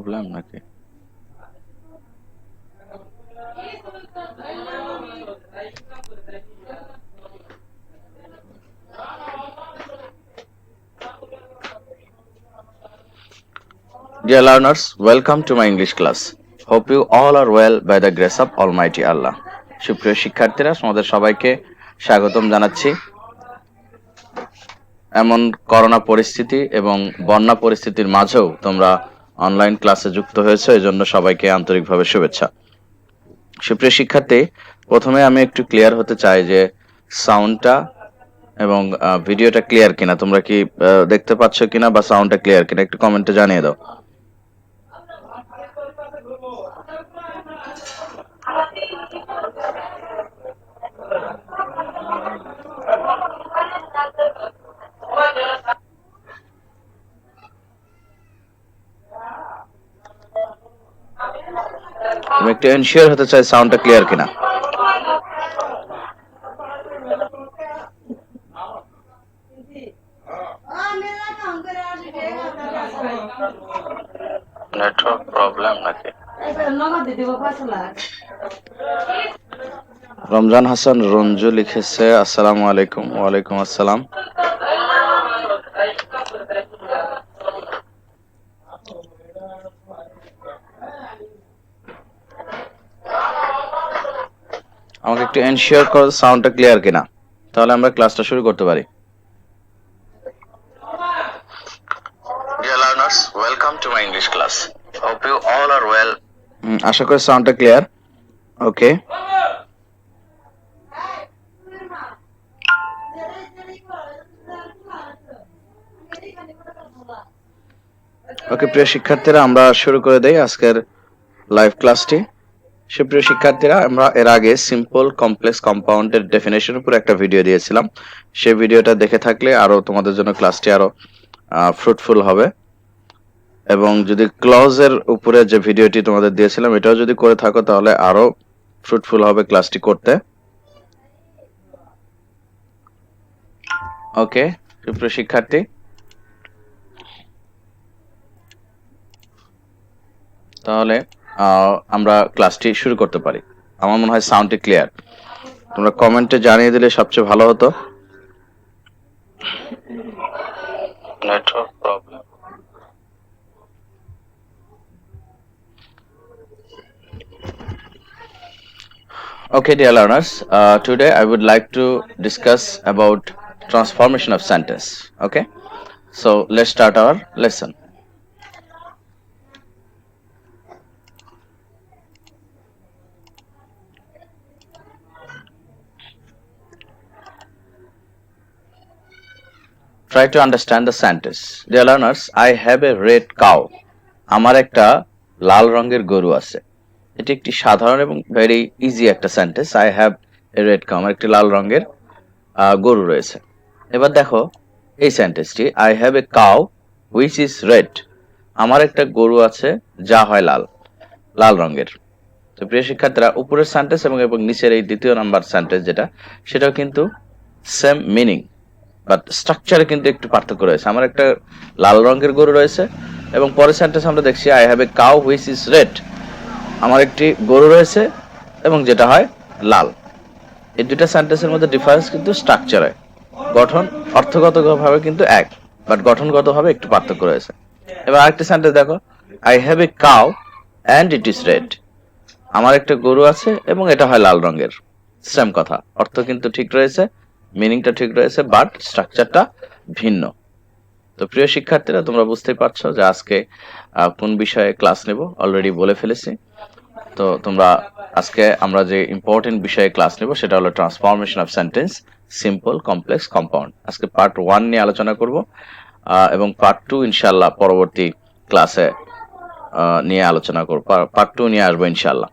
Problem নাকি? Dear learners, welcome to my English class. Hope you all are well by the grace of Almighty Allah. সুপ্রিয় শিক্ষার্থীরা, তোমাদের সবাইকে স্বাগতম জানাচ্ছি। এমন করোনা পরিস্থিতি এবং বন্যা পরিস্থিতির মাঝেও তোমরা অনলাইন ক্লাসে যুক্ত হয়েছে, এজন্য সবাইকে আন্তরিকভাবে শুভেচ্ছা। সুপ্রিয় শিক্ষার্থী, প্রথমে আমি একটু ক্লিয়ার হতে চাই যে সাউন্ডটা এবং ভিডিওটা ক্লিয়ার কিনা, তোমরা কি দেখতে পাচ্ছ কিনা বা সাউন্ডটা ক্লিয়ার কিনা একটু কমেন্টে জানিয়ে দাও। আমি একটু এনশিওর হতে চাই সাউন্ডটা ক্লিয়ার কিনা। নেটওয়ার্ক প্রবলেম নাকি? রমজান হাসান রঞ্জু লিখেছে আসসালামু আলাইকুম। ওয়ালাইকুম আসসালাম। আমাকে একটু এনশিওর করো সাউন্ডটা ক্লিয়ার কিনা, তাহলে আমরা ক্লাসটা শুরু করতে পারি। Dear learners, welcome to my English class. Hope you all are well. আশা করি সাউন্ডটা ক্লিয়ার। ওকে, ওকে প্রিয় শিক্ষার্থীরা, আমরা শুরু করে দেই আজকের লাইভ ক্লাসটি। সুপ্রিয় শিক্ষার্থীরা, আমরা এর আগে সিম্পল কমপ্লেক্স কম্পাউন্ডের ডেফিনেশনের উপর একটা ভিডিও দিয়েছিলাম। সেই ভিডিওটা দেখে থাকলে আরো তোমাদের জন্য ক্লাসটি আরো ফ্রুটফুল হবে, এবং যদি ক্লজের উপরে যে ভিডিওটি তোমাদের দিয়েছিলাম এটাও যদি করে থাকো তাহলে আরো ফ্রুটফুল হবে ক্লাসটি করতে। ওকে সুপ্রিয় শিক্ষার্থী, তাহলে আমরা ক্লাসটি শুরু করতে পারি। আমার মনে হয় সাউন্ডটি ক্লিয়ার, তোমরা কমেন্টে জানিয়ে দিলে সবচেয়ে ভালো হতো। Network problem. Okay, dear learners, today I would like to discuss about transformation of sentence. Okay, so let's start our lesson. Try to understand the sentence. Dear learners, I have a red cow. আমার একটা লাল রঙের গরু আছে। এটি একটি সাধারণ এবং very easy একটা sentence. I have a red cow, আমার একটি লাল রঙের গরু রয়েছে। এবার দেখো এই সেন্টেন্সটি, I have a cow which is red. আমার একটা গরু আছে যা হয় লাল, লাল রঙের। তো প্রিয় শিক্ষার্থীরা, উপরের সেন্টেন্স এবং নিচের এই দ্বিতীয় নাম্বার সেন্টেন্স যেটা, সেটাও কিন্তু সেম মিনিং, বাট স্ট্রাকচারে কিন্তু একটু পার্থক্য রয়েছে। আমার একটা লাল রঙের গরু রয়েছে এবং পরের সেন্টেন্স আমরা দেখছি I have a cow which is red. আমার একটি গরু রয়েছে এবং যেটা হয় লাল। এই দুইটা সেন্টেন্সের মধ্যে ডিফারেন্স কিন্তু স্ট্রাকচারে, গঠন অর্থগতভাবে কিন্তু এক, বাট গঠনগতভাবে একটু পার্থক্য রয়েছে। এবার আরেকটি সেন্টেন্স দেখো, I have a cow and it is red. আমার একটা গরু আছে এবং এটা হয় লাল রঙের। সেম কথা, অর্থ কিন্তু ঠিক রয়েছে, মিনিংটা ঠিক রয়েছে, বাট স্ট্রাকচারটা ভিন্ন। তো প্রিয় শিক্ষার্থীরা, তোমরা বুঝতেই পারছো যে আজকে কোন বিষয়ে ক্লাস নেব, অলরেডি বলে ফেলেছি। তো তোমরা আজকে আমরা যে ইম্পর্টেন্ট বিষয়ে ক্লাস নেব সেটা হলো transformation of sentence, simple complex compound. আজকে পার্ট 1 নিয়ে আলোচনা করব এবং পার্ট 2 ইনশাআল্লাহ পরবর্তী ক্লাসে নিয়ে আলোচনা করব, পার্ট 2 নিয়ে আসবো ইনশাআল্লাহ।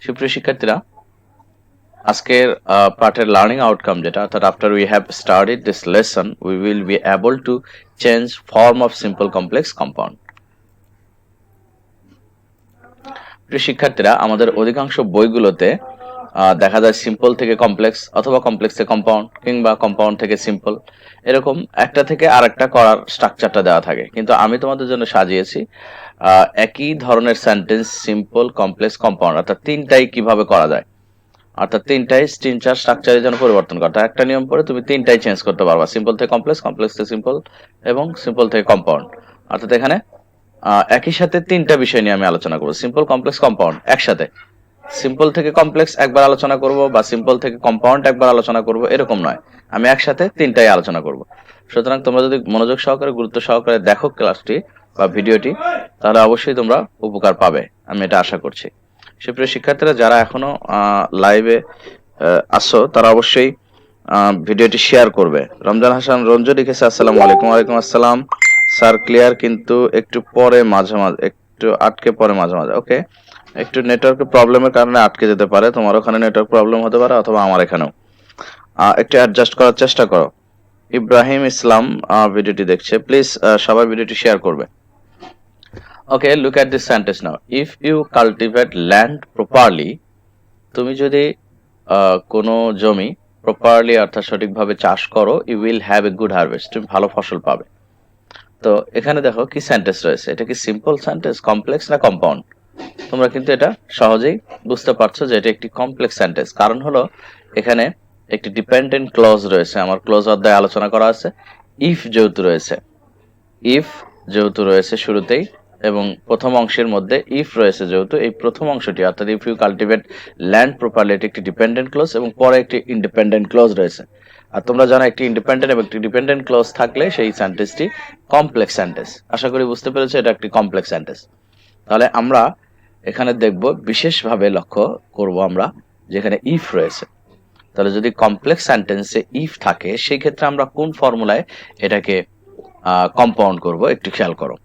সুপ্রিয় শিক্ষার্থীরা, আজকের পার্টের লার্নিং আউটকাম যেটা, অর্থাৎ after we have started this lesson we will be able to change form of simple complex compound. প্রিয় শিক্ষার্থীরা, আমাদের অধিকাংশ বইগুলোতে দেখা যায় সিম্পল থেকে কমপ্লেক্স অথবা কমপ্লেক্স থেকে কম্পাউন্ড কিংবা কম্পাউন্ড থেকে সিম্পল, এরকম একটা থেকে আরেকটা করার স্ট্রাকচারটা দেওয়া থাকে। কিন্তু আমি তোমাদের জন্য সাজিয়েছি একই ধরনের সেন্টেন্স সিম্পল, কমপ্লেক্স, কম্পাউন্ড অর্থাৎ তিনটাই কিভাবে করা যায়, অর্থাৎ তিন চার স্ট্রাকচারের জন্য পরিবর্তন করতে একটা নিয়ম পড়ে তুমি তিনটাই চেঞ্জ করতে পারবা, সিম্পল থেকে কমপ্লেক্স, কমপ্লেক্স থেকে সিম্পল এবং সিম্পল থেকে কম্পাউন্ড। অর্থাৎ এখানে একই সাথে তিনটা বিষয় নিয়ে আমি আলোচনা করবো, সিম্পল, কমপ্লেক্স, কম্পাউন্ড একসাথে। সিম্পল থেকে কমপ্লেক্স একবার আলোচনা করব বা সিম্পল থেকে কম্পাউন্ড একবার আলোচনা করব এরকম নয়, আমি একসাথে তিনটাই আলোচনা করব। সুতরাং তোমরা যদি মনোযোগ সহকারে, গুরুত্ব সহকারে দেখো ক্লাসটি বা ভিডিওটি, তাহলে অবশ্যই তোমরা উপকার পাবে, আমি এটা আশা করছি। সুপ্রিয় শিক্ষার্থীরা, যারা এখনো লাইভে আসো তারা অবশ্যই ভিডিওটি শেয়ার করবে। রমজান হাসান রঞ্জু লিখেছে আসসালামু আলাইকুম। ওয়ালাইকুম আসসালাম স্যার, ক্লিয়ার কিন্তু একটু পরে মাঝে মাঝে একটু আটকে পড়ে মাঝে মাঝে। ওকে, একটু নেটওয়ার্কের প্রবলেমের কারণে আটকে যেতে পারে, তোমার ওখানে নেটওয়ার্ক প্রবলেম হতে পারে অথবা আমার এখানেও, একটু অ্যাডজাস্ট করার চেষ্টা করো। ইব্রাহিম ইসলাম ভিডিওটি দেখছে, প্লিজ সবাই ভিডিওটি শেয়ার করবে। Okay, look at this sentence now. If you cultivate land properly, তুমি যদি কোনো জমি প্রপারলি অর্থাৎ সঠিকভাবে চাষ করো, you will have a good harvest, তুমি ভালো ফসল পাবে। তো এখানে দেখো কি সেন্টেন্স রয়েছে, এটা কি সিম্পল সেন্টেন্স, কমপ্লেক্স না কম্পাউন্ড? তোমরা কিন্তু এটা সহজেই বুঝতে পারছো যে এটা একটি কমপ্লেক্স সেন্টেন্স। কারণ হলো এখানে একটি ডিপেন্ডেন্ট ক্লজ রয়েছে, আমার ক্লজ অধ্যায়ে আলোচনা করা আছে। ইফ যেহেতু রয়েছে, ইফ যেহেতু রয়েছে শুরুতেই, এবং প্রথম অংশের মধ্যে ইফ রয়েছে যেহেতু, এই প্রথম অংশটি অর্থাৎ if you cultivate land properly, এটি একটি ডিপেন্ডেন্ট ক্লজ এবং পরে একটি ইন্ডিপেন্ডেন্ট ক্লজ রয়েছে। আর তোমরা জানো একটি ইন্ডিপেন্ডেন্ট এবং একটি ডিপেন্ডেন্ট ক্লজ থাকলে সেই সেন্টেন্সটি কমপ্লেক্স সেন্টেন্স। আশা করি বুঝতে পেরেছো এটা একটি কমপ্লেক্স সেন্টেন্স। তাহলে আমরা এখানে দেখব, বিশেষভাবে লক্ষ্য করব আমরা যেখানে ইফ রয়েছে। তাহলে যদি কমপ্লেক্স সেন্টেন্সে ইফ থাকে সেই ক্ষেত্রে আমরা কোন ফর্মুলায় এটাকে কম্পাউন্ড করব একটু খেয়াল করো।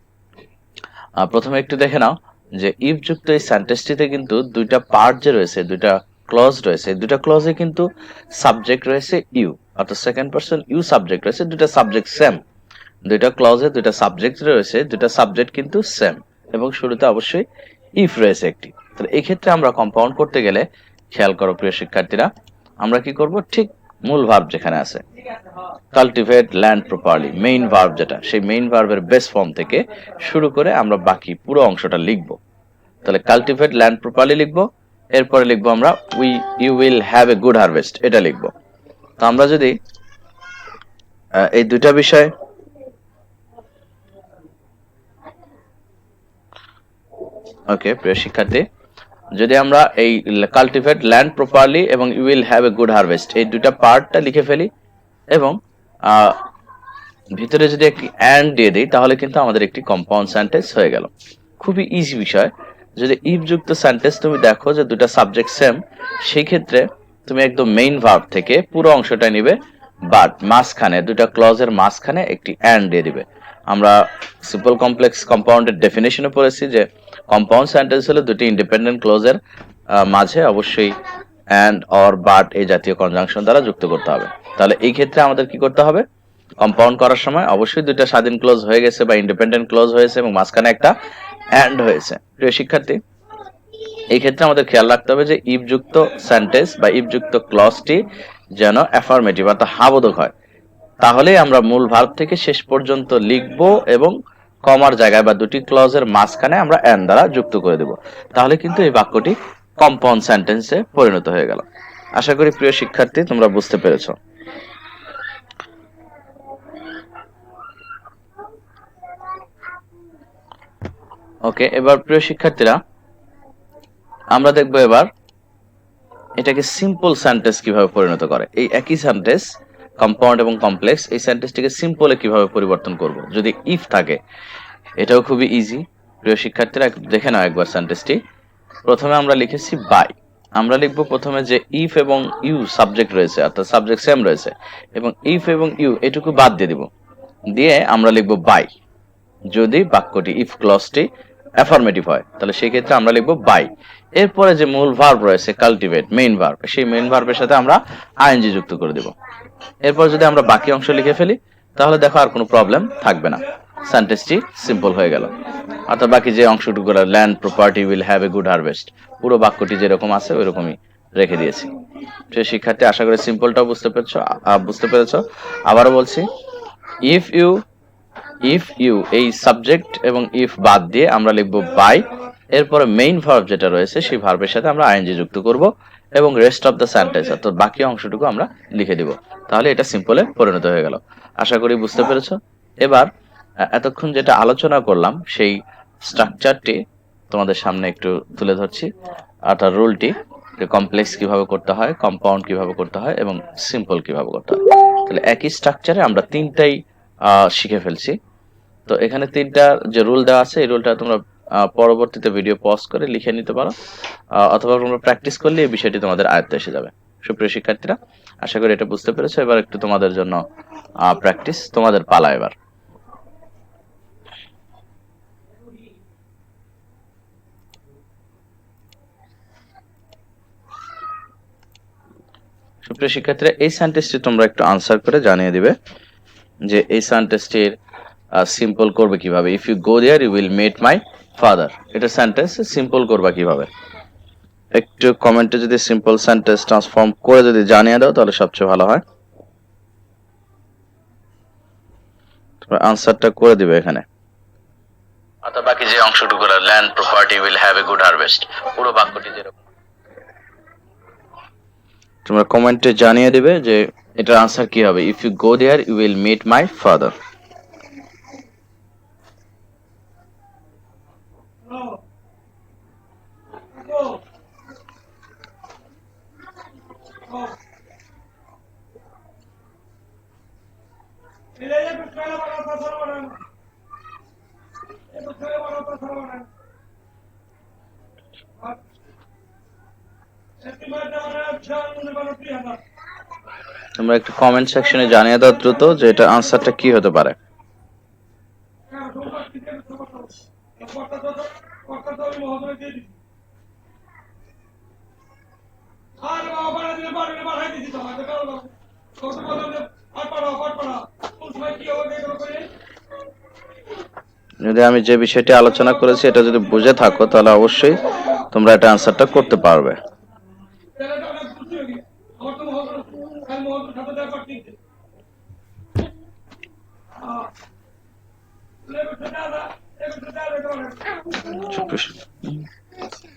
প্রথমে একটু দেখে নাও যে ইফ যুক্ত এই সেন্টেন্সটিতে কিন্তু দুইটা পার্ট যে রয়েছে, দুইটা ক্লজ রয়েছে, দুইটা ক্লজে কিন্তু সাবজেক্ট রয়েছে ইউ, অর্থাৎ সেকেন্ড পারসন ইউ সাবজেক্ট রয়েছে, দুইটা সাবজেক্ট সেম। দুইটা ক্লজে দুইটা সাবজেক্ট রয়েছে, দুইটা সাবজেক্ট কিন্তু সেম, এবং শুরুতে অবশ্যই ইফ রয়েছে একটি। তাহলে এই ক্ষেত্রে আমরা কম্পাউন্ড করতে গেলে খেয়াল করো প্রিয় শিক্ষার্থীরা, আমরা কি করব, ঠিক মূল ভার্ব যেখানে আছে cultivate land properly, main verb যেটা, সেই মেইন ভার্বের বেস ফর্ম থেকে শুরু করে আমরা বাকি পুরো অংশটা লিখব। তাহলে কাল্টিভেট ল্যান্ড প্রপারলি লিখব, এরপরে লিখবো আমরা you will have a good harvest, এটা লিখব। তো আমরা যদি এই দুইটা বিষয় ওকে প্রিয় শিক্ষার্থী, যদি আমরা এই কাল্টিভেট ল্যান্ড প্রপারলি এবং you will have a good harvest এই দুইটা পার্টটা লিখে ফেলি এবং ভিতরে যদি একটি অ্যান্ড দিয়ে দিই, তাহলে কিন্তু আমাদের একটি কম্পাউন্ড সেন্টেন্স হয়ে গেল। খুবই ইজি বিষয়। যদি ইফ যুক্ত সেন্টেন্স তুমি দেখো যে দুটা সাবজেক্ট সেম, সেই ক্ষেত্রে তুমি একদম মেইন ভার্ব থেকে পুরো অংশটা নিবে, বাট মাঝখানে দুটা ক্লজের মাঝখানে একটি অ্যান্ড দিয়ে দিবে। আমরা সিম্পল, কমপ্লেক্স, কম্পাউন্ডের ডেফিনেশনে পড়েছি যে কম্পাউন্ড সেন্টেন্স হলে দুটি ইন্ডিপেন্ডেন্ট ক্লজের মাঝে অবশ্যই অ্যান্ড, অর, বাট এই জাতীয় কনজাংশন দ্বারা যুক্ত করতে হবে। তাহলে এই ক্ষেত্রে আমাদের কি করতে হবে, কম্পাউন্ড করার সময় অবশ্যই দুইটা স্বাধীন ক্লজ হয়ে গেছে বা ইন্ডিপেন্ডেন্ট ক্লজ হয়েছে এবং মাঝখানে একটা অ্যান্ড হয়েছে। প্রিয় শিক্ষার্থী, এই ক্ষেত্রে আমাদের খেয়াল রাখতে হবে যে ইফ যুক্ত সেন্টেন্স বা ইফ যুক্ত ক্লজটি যেন অ্যাফার্মেটিভ অর্থাৎ হাবোধক হয়, তাহলেই আমরা মূল ভার্ব থেকে শেষ পর্যন্ত লিখব এবং কমার জায়গায় বা দুটি ক্লজের মাঝখানে আমরা অ্যান্ড দ্বারা যুক্ত করে দেব। তাহলে কিন্তু এই বাক্যটি কম্পাউন্ড সেন্টেন্সে পরিণত হয়ে গেল। আশা করি প্রিয় শিক্ষার্থী তোমরা বুঝতে পেরেছো। ওকে, এবার প্রিয় শিক্ষার্থীরা আমরা দেখবো এবার এটাকে সিম্পল সেন্টেন্স কিভাবে পরিণত করে। এই একই সেন্টেন্স কম্পাউন্ড এবং কমপ্লেক্স, এই সেন্টেন্সটিকে সিম্পলে কিভাবে পরিবর্তন করব যদি ইফ থাকে। এটাও খুবই ইজি। প্রিয় শিক্ষার্থীরা দেখে নাও একবার সেন্টেন্সটি। প্রথমে আমরা লিখেছি বাই, আমরা লিখবো প্রথমে যে ইফ এবং ইউ সাবজেক্ট রয়েছে অর্থাৎ সাবজেক্ট সেম রয়েছে, এবং ইফ এবং ইউ এটুকু বাদ দিয়ে দিব, দিয়ে আমরা লিখবো বাই। যদি বাক্যটি ইফ ক্লজটি অ্যাফার্মেটিভ হয় তাহলে সেই ক্ষেত্রে আমরা লিখবো বাই। এরপরে যে মূল ভার্ব রয়েছে কাল্টিভেট মেইন ভার্ব, সেই মেইন ভার্বের সাথে আমরা আইএনজি যুক্ত করে দেব। এরপর যদি আমরা বাকি অংশ লিখে ফেলি তাহলে দেখো আর কোনো প্রবলেম থাকবে না, সেন্টেন্সটি সিম্পল হয়ে গেল। অর্থাৎ বাকি যে অংশটুকু land property will have a good harvest, পুরো বাক্যটি যেরকম আছে ওইরকমই রেখে দিয়েছি। প্রিয় শিক্ষার্থী, আশা করি সিম্পলটাও বুঝতে পেরেছো। আবারও বলছি, ইফ ইউ এই সাবজেক্ট এবং ইফ বাদ দিয়ে আমরা লিখবো বাই, এরপরে মেইন ভার্ব যেটা রয়েছে সেই ভার্বের সাথে আমরা আইএনজি যুক্ত করব এবং রেস্ট অফ দ্য সেন্টেন্স অর্থাৎ বাকি অংশটুকু আমরা লিখে দিব। তাহলে এটা সিম্পলে পরিণত হয়ে গেল। আশা করি বুঝতে পেরেছো। এবার এতক্ষণ যেটা আলোচনা করলাম সেই স্ট্রাকচারটি তোমাদের সামনে একটু তুলে ধরছি, অর্থাৎ রুলটি, কমপ্লেক্স কিভাবে করতে হয়, কম্পাউন্ড কিভাবে করতে হয় এবং সিম্পল কিভাবে করতে হয়। তাহলে একই স্ট্রাকচারে আমরা তিনটাই শিখে ফেলছি। তো এখানে তিনটা যে রুল দেওয়া আছে এই রুলটা তোমরা পরবর্তীতে ভিডিও পজ করে লিখে নিতে পারো, অথবা তোমরা প্র্যাকটিস করলে এই বিষয়টি তোমাদের আয়ত্তে এসে যাবে। সুপ্রিয় শিক্ষার্থীরা, আশা করি এটা বুঝতে পেরেছো। এবার একটু তোমাদের জন্য প্র্যাকটিস, তোমাদের পালা এবার। সুপ্রিয় শিক্ষার্থীরা, এই সেন্টেন্সটি তোমরা একটু আনসার করে জানিয়ে দিবে যে এই সেন্টেন্সটির সিম্পল করবে কিভাবে। If you go there you will meet my father, এটা সেন্টেন্স সিম্পল করবা কিভাবে। একটু কমেন্টে যদি সিম্পল সেন্টেন্স ট্রান্সফর্ম করে যদি জানিয়ে দাও তাহলে সবচেয়ে ভালো হয়। তোমরা আনসারটা করে দিবে এখানে, অথবা বাকি যে অংশটুকু land property will have a good harvest, পুরো বাক্যটি যেরকম তোমরা কমেন্টে জানিয়ে দিবে যে এটার আনসার কি হবে। If you go there you will meet my father. তোমরা একটু কমেন্ট সেকশনে জানিয়ে দাও দ্রুত যে এটা আনসারটা কি হতে পারে। যদি আমি যে বিষয়টি আলোচনা করেছি এটা যদি বুঝে থাকো তাহলে অবশ্যই তোমরা এটা আনসারটা করতে পারবে।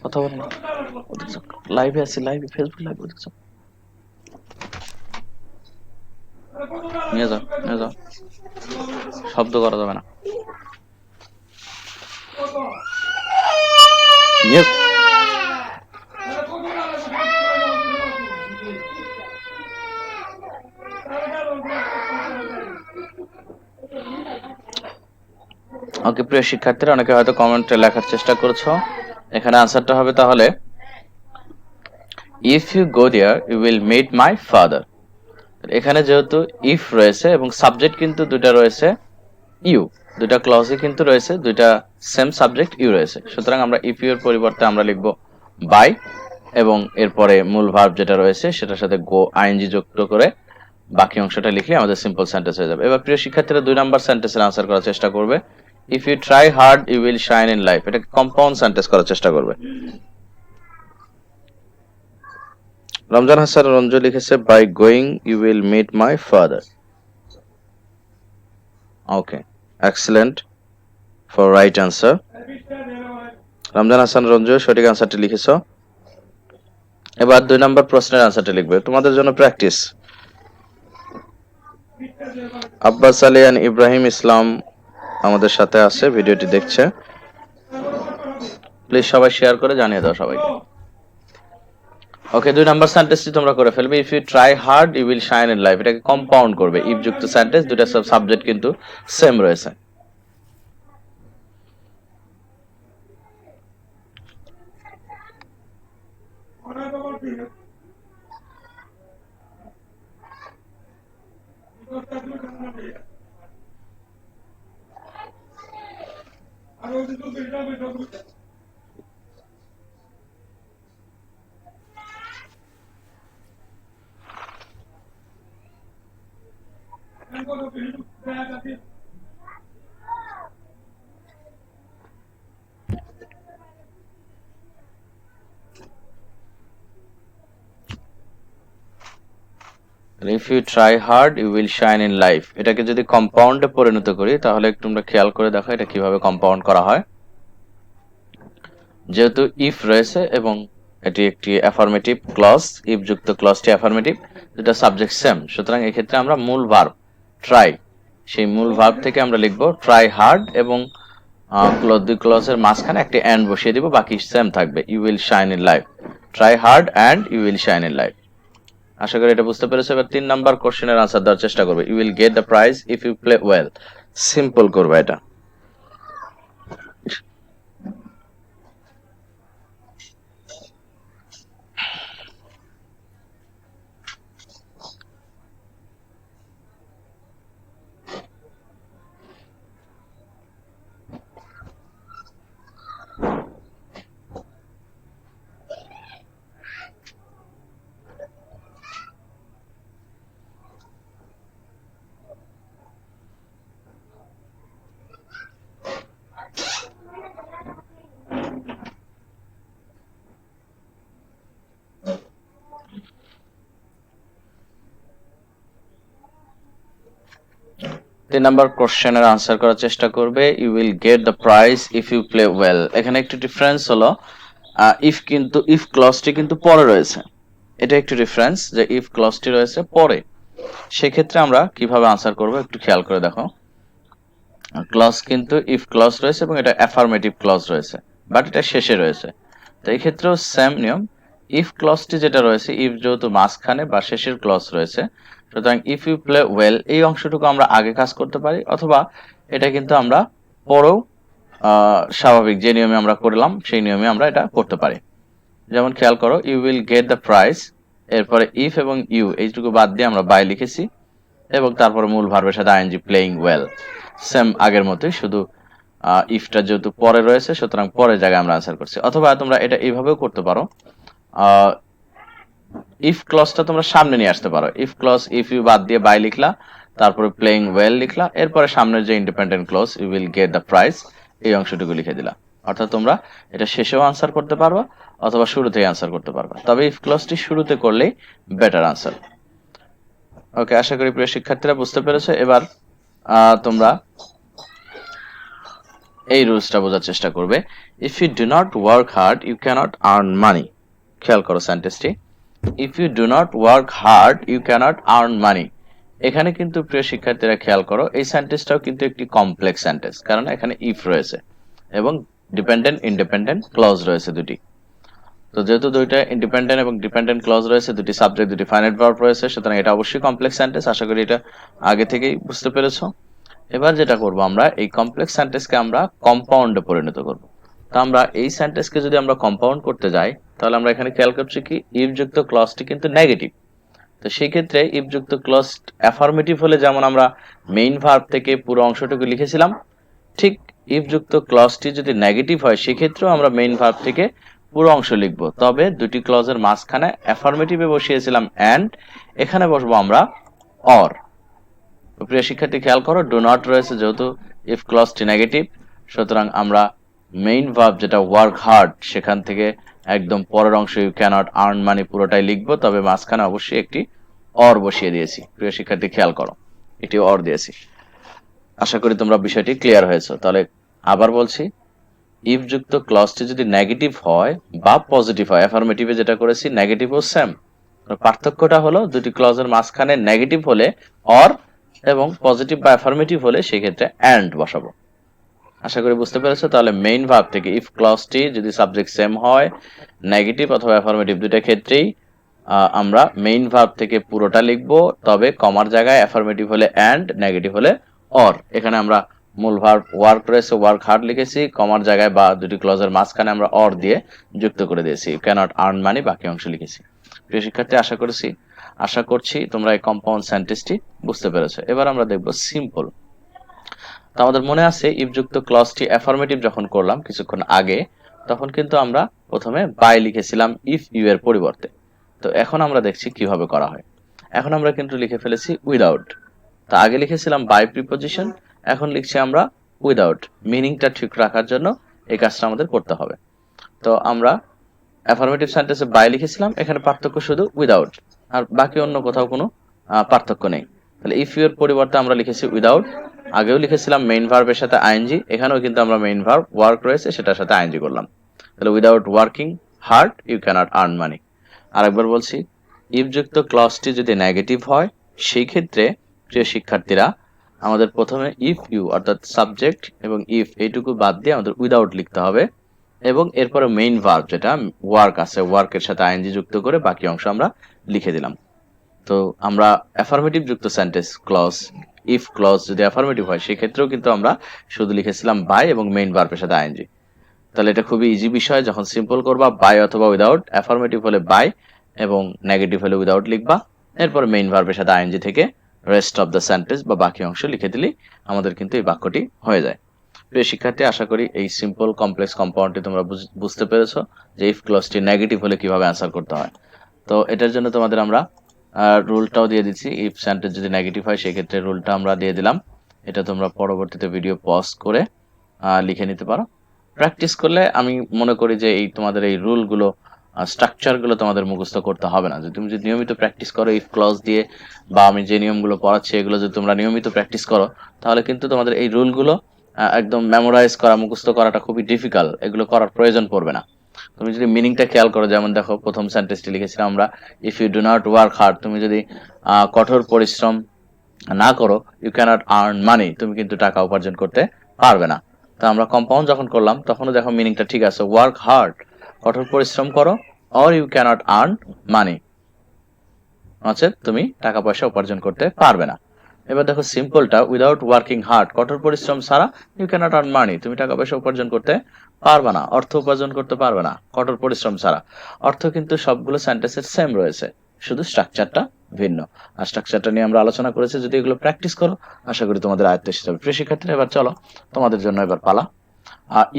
কথা বলো, লাইভে আছি, লাইভে ফেসবুক লাইভ দেখছো, নিয়ে যাও নিয়ে যাও, শব্দ করা যাবে না। ওকে প্রিয় শিক্ষার্থীরা, অনেকে হয়তো কমেন্টে লেখার চেষ্টা করছো। এখানে আনসারটা হবে তাহলে if you go there you will meet my father. এখানে যেহেতু ইফ রয়েছে এবং সাবজেক্ট কিন্তু দুইটা রয়েছে ইউ, দুইটা ক্লজে কিন্তু রয়েছে দুইটা সেম সাবজেক্ট ইউ রয়েছে, সুতরাং আমরা ইফ ইউ এর পরিবর্তে আমরা লিখব বাই এবং এরপরে মূল ভার্ব যেটা রয়েছে সেটার সাথে গো আইএনজি যুক্ত করে বাকি অংশটা লিখলে আমাদের সিম্পল সেন্টেন্স হয়ে যাবে। এবার প্রিয় শিক্ষার্থীরা 2 নাম্বার সেন্টেন্সের আনসার করার চেষ্টা করবে। If you try hard you will shine in life, এটা কম্পাউন্ড সেন্টেন্স করার চেষ্টা করবে। রমজান হাসান রঞ্জু লিখেছে by going you will meet my father. Okay, excellent for right answer. Ramzan Hasan Ranju সঠিক আনসারটি লিখেছো। এবার 2 নম্বর প্রশ্নের আনসারটি লিখবে, তোমাদের জন্য প্র্যাকটিস। আব্বাস আলী এন্ড ইব্রাহিম ইসলাম আমাদের সাথে আছে, ভিডিওটি দেখছে। প্লিজ সবাই শেয়ার করে জানিয়ে দাও সবাইকে। ওকে, 2 নাম্বার সেন্টেন্সটি তোমরা করে ফেলবে। If you try hard you will shine in life, এটাকে কম্পাউন্ড করবে। ইফ যুক্ত সেন্টেন্স, দুটো সাবজেক্ট কিন্তু সেম রয়েছে। If you try hard you will shine in life, এটাকে যদি কম্পাউন্ডে পরিণত করি তাহলে একটু তোমরা খেয়াল করে দেখো এটা কিভাবে কম্পাউন্ড করা হয়। যেহেতু ইফ রয়েছে এবং এটি একটি অ্যাফার্মেটিভ ক্লজ, ইফ যুক্ত ক্লজটি অ্যাফার্মেটিভ, দুটা সাবজেক্ট সেম, সুতরাং এক্ষেত্রে আমরা মূল ভার্ব ট্রাই, সেই মূল ভার্ব থেকে আমরা লিখব ট্রাই হার্ড এবং দুই ক্লজের মাঝখানে একটি অ্যান্ড বসিয়ে দিব, বাকি সেম থাকবে, you will shine in life, try hard and you will shine in life. আশা করি এটা বুঝতে পেরেছো। এবার 3 নাম্বার কোশ্চেনের আনসার দেওয়ার চেষ্টা করবে। You will get the prize if you play well, simple করবে এটা। তিন নাম্বার কোশ্চেনের আনসার করার চেষ্টা করবে। You will get the prize if you play well, এখানে একটু ডিফারেন্স হলো ইফ কিন্তু ইফ ক্লজটি কিন্তু পরে রয়েছে, এটা একটু ডিফারেন্স যে ইফ ক্লজটি রয়েছে পরে, সেক্ষেত্রে আমরা কিভাবে আনসার করব একটু খেয়াল করে দেখো। ক্লজ কিন্তু ইফ ক্লজ রয়েছে এবং এটা অ্যাফার্মেটিভ ক্লজ রয়েছে, বাট এটা শেষে রয়েছে, তো এই ক্ষেত্রেও সেম নিয়ম, ইফ ক্লজটি যেটা রয়েছে, ইফ যেহেতু মাঝখানে বা শেষের ক্লজ রয়েছে, সুতরাং ইফ ইউ প্লে ওয়েল এই অংশটুকু আমরা আগে কাজ করতে পারি, অথবা এটা কিন্তু আমরা পরেও স্বাভাবিক যে নিয়মে আমরা করলাম সেই নিয়মে আমরা এটা করতে পারি। যেমন খেয়াল করো, you will get the prize, এরপরে ইফ এবং ইউ এইটুকু বাদ দিয়ে আমরা বাই লিখেছি এবং তারপরে মূল ভার্বের সাথে আইএনজি, প্লেইং ওয়েল, সেম আগের মতোই, শুধু ইফটা যেহেতু পরে রয়েছে সুতরাং পরের জায়গায় আমরা আনসার করছি। অথবা তোমরা এটা এইভাবেও করতে পারো, ইফ ক্লজটা তোমরা সামনে নিয়ে আসতে পারো, ইফ ক্লজ ইফ ইউ বাদ দিয়ে বাই লিখলা, তারপরে প্লেইং ওয়েল লিখলা, এরপরে সামনের যে independent clause you will get the prize এই অংশটুকু লিখে দিলা। অর্থাৎ তোমরা এটা শেষেও আনসার করতে পারবা অথবা শুরুতেই আনসার করতে পারবা, তবে ইফ ক্লজটি শুরুতে করলেই বেটার আনসার। ওকে, আশা করি প্রিয় শিক্ষার্থীরা বুঝতে পেরেছো। এবার তোমরা এই রুলসটা বোঝার চেষ্টা করবে। If you do not work hard you cannot earn money, খেয়াল করো সেন্টেন্সটি, if you do not work hard you cannot earn money. এখানে কিন্তু প্রিয় শিক্ষার্থীরা খেয়াল করো, এই সেন্টেন্সটাও কিন্তু একটি কমপ্লেক্স সেন্টেন্স, কারণ এখানে ইফ রয়েছে এবং ডিপেন্ডেন্ট ইন্ডিপেন্ডেন্ট ক্লজ রয়েছে দুটি। তো যেহেতু দুইটা ইন্ডিপেন্ডেন্ট এবং ডিপেন্ডেন্ট ক্লজ রয়েছে, দুটি সাবজেক্ট, দুটি ফাইনাইট ভার্ব রয়েছে, সুতরাং এটা অবশ্যই কমপ্লেক্স সেন্টেন্স। আশা করি এটা আগে থেকেই বুঝতে পেরেছো। এবার যেটা করব, আমরা এই কমপ্লেক্স সেন্টেন্সকে আমরা কম্পাউন্ডে পরিণত করব। তো আমরা এই সেন্টেন্সকে যদি আমরা কম্পাউন্ড করতে যাই তাহলে আমরা এখানে খেয়াল করছি কি, ইফ যুক্ত ক্লজটি কিন্তু নেগেটিভ, তো সেই ক্ষেত্রে ইফ যুক্ত ক্লজ অ্যাফার্মেটিভ হলে যেমন আমরা মেইন ভার্ব থেকে পুরো অংশটুকু লিখেছিলাম, ঠিক ইফ যুক্ত ক্লজটি যদি নেগেটিভ হয় সেক্ষেত্রেও আমরা মেইন ভার্ব থেকে পুরো অংশ লিখব, তবে দুটি ক্লজের মাঝখানে অ্যাফার্মেটিভে বসিয়েছিলাম অ্যান্ড, এখানে বসবো আমরা অর। প্রিয় শিক্ষার্থী খেয়াল করো, ডু নট রয়েছে, যেহেতু ইফ ক্লজটি নেগেটিভ, সুতরাং আমরা মেইন ভার্ব যেটা ওয়ার্ক হার্ড সেখান থেকে একদম পরের অংশ ইউ ক্যানট আর্ন মানি পুরোটাই লিখবো, তবে মাঝখানে অবশ্যই একটি অর বসিয়ে দিয়েছি। প্রিয় শিক্ষার্থী খেয়াল করো, এটি অর দিয়েছি। আশা করি তোমরা বিষয়টি ক্লিয়ার হয়েছে। তাহলে আবার বলছি, ইফ যুক্ত ক্লজটি যদি নেগেটিভ হয় বা পজিটিভ হয়, অ্যাফার্মেটিভে যেটা করেছি নেগেটিভ ও সেম, পার্থক্যটা হলো দুটি ক্লজের মাঝখানে নেগেটিভ হলে অর এবং পজিটিভ বা অ্যাফার্মেটিভ হলে সেক্ষেত্রে অ্যান্ড বসাবো। আশা করি বুঝতে পেরেছো। তাহলে মেইন ভার্ব থেকে ইফ ক্লজটি যদি সাবজেক্ট সেম হয়, নেগেটিভ অথবা অ্যাফার্মেটিভ দুইটা ক্ষেত্রেই আমরা মেইন ভার্ব থেকে পুরোটা লিখবো, তবে কমার জায়গায় অ্যাফার্মেটিভ হলে অ্যান্ড, নেগেটিভ হলে অর। এখানে আমরা মূল ভার্ব ওয়ার্ক রয়েছে, ওয়ার্ক হার্ড লিখেছি, কমার জায়গায় বা দুটি ক্লজের মাঝখানে আমরা অর দিয়ে যুক্ত করে দিয়েছি, ক্যানট আর্ন মানি বাকি অংশ লিখেছি। প্রিয় শিক্ষার্থী আশা করছি তোমরা এই কম্পাউন্ড সেন্টেন্সটি বুঝতে পেরেছো। এবার আমরা দেখবো সিম্পল। তো আমাদের মনে আছে ইফ যুক্ত ক্লজটি অ্যাফার্মেটিভ যখন করলাম কিছুক্ষণ আগে, তখন কিন্তু আমরা প্রথমে বাই লিখেছিলাম ইফ ইউ এর পরিবর্তে। তো এখন আমরা দেখছি কিভাবে করা হয়। এখন আমরা কিন্তু লিখে ফেলেছি উইদাউট। তা আগে লিখেছিলাম বাই প্রিপজিশন, এখন লিখছি আমরা উইদাউট। মিনিংটা ঠিক রাখার জন্য এই কাজটা আমাদের করতে হবে। তো আমরা অ্যাফার্মেটিভ সেন্টেন্সে বাই লিখেছিলাম, এখানে পার্থক্য শুধু উইদাউট, আর বাকি অন্য কোথাও কোনো পার্থক্য নেই। তাহলে ইফ ইউ এর পরিবর্তে আমরা লিখেছি উইদাউট, আগেও লিখেছিলাম মেইন ভার্বের সাথে আইএনজি, এখানেও কিন্তু আমরা মেইন ভার্ব ওয়ার্ক রয়েছে সেটার সাথে আইএনজি করলাম। তাহলে without working hard you cannot earn money. আরেকবার বলছি, ইফ যুক্ত ক্লজটি যদি নেগেটিভ হয় সেই ক্ষেত্রে প্রিয় শিক্ষার্থীরা আমাদের প্রথমে ইফ ইউ অর্থাৎ সাবজেক্ট এবং ইফ এইটুকু বাদ দিয়ে আমাদের উইদাউট লিখতে হবে, এবং এরপরে মেইন ভার্ব যেটা ওয়ার্ক আছে ওয়ার্কের সাথে আইএনজি যুক্ত করে বাকি অংশ আমরা লিখে দিলাম। তো আমরা অ্যাফার্মেটিভ যুক্ত সেন্টেন্স ক্লজ, ইফ ক্লজ যদি অ্যাফার্মেটিভ হয় সেক্ষেত্রেও কিন্তু আমরা শুধু লিখেছিলাম বাই এবং মেইন ভার্বের সাথে আইএনজি। তাহলে এটা খুবই ইজি বিষয়, যখন সিম্পল করবা বাই অথবা উইদাউট, অ্যাফার্মেটিভ হলে বাই এবং নেগেটিভ হলে উইদাউট লিখবা, এরপর মেইন ভার্বের সাথে আইএনজি থেকে রেস্ট অফ দ্য সেন্টেন্স বা বাকি অংশ লিখে দিলেই আমাদের কিন্তু এই বাক্যটি হয়ে যায়। প্রিয় শিক্ষার্থী, আশা করি এই সিম্পল কমপ্লেক্স কম্পাউন্ডটি তোমরা বুঝতে পেরেছো যে ইফ ক্লজটি নেগেটিভ হলে কিভাবে অ্যান্সার করতে হয়। তো এটার জন্য তোমাদের আমরা রুলটাও দিয়ে দিচ্ছি, ইফ সেন্টেন্স যদি নেগেটিভ হয় সেক্ষেত্রে রুলটা আমরা দিয়ে দিলাম। এটা তোমরা পরবর্তীতে ভিডিও পজ করে লিখে নিতে পারো। প্র্যাকটিস করলে আমি মনে করি যে এই তোমাদের এই রুলগুলো স্ট্রাকচারগুলো তোমাদের মুখস্থ করতে হবে না। যদি তুমি যদি নিয়মিত প্র্যাকটিস করো ইফ ক্লজ দিয়ে, বা আমি যে নিয়মগুলো পড়াচ্ছি এগুলো যদি তোমরা নিয়মিত প্র্যাকটিস করো, তাহলে কিন্তু তোমাদের এই রুলগুলো একদম মেমোরাইজ করা মুখস্থ করাটা খুবই ডিফিকাল্ট, এগুলো করার প্রয়োজন পড়বে না। তুমি যদি মিনিংটা খেয়াল করো, যেমন দেখো প্রথম সেন্টেন্সটি লিখেছিলাম আমরা if you do not work hard, তুমি যদি কঠোর পরিশ্রম না করো ইউ ক্যানট আর্ন মানি, তুমি কিন্তু টাকা উপার্জন করতে পারবে না। তো আমরা কম্পাউন্ড যখন করলাম তখনও দেখো মিনিংটা ঠিক আছে, ওয়ার্ক হার্ড কঠোর পরিশ্রম করো, or you cannot earn money আছে তুমি টাকা পয়সা উপার্জন করতে পারবে না। এবার দেখো সিম্পলটা উইদাউট ওয়ার্কিং হার্ড, কঠোর পরিশ্রম ছাড়া ইউ ক্যানট আর্ন মানি, তুমি টাকা পয়সা উপার্জন করতে পারবে না, অর্থ উপার্জন করতে পারবে না কঠোর পরিশ্রম ছাড়া। অর্থ কিন্তু সবগুলো সেন্টেন্সের সেম রয়েছে, শুধু স্ট্রাকচারটা ভিন্ন। আর স্ট্রাকচারটা নিয়ে আমরা আলোচনা করেছি, যদি এগুলো প্র্যাকটিস করো আশা করি তোমাদের আয়ত্ত এসে যাবে। প্রিয় শিক্ষার্থীরা, এবার চলো তোমাদের জন্য এবার পালা।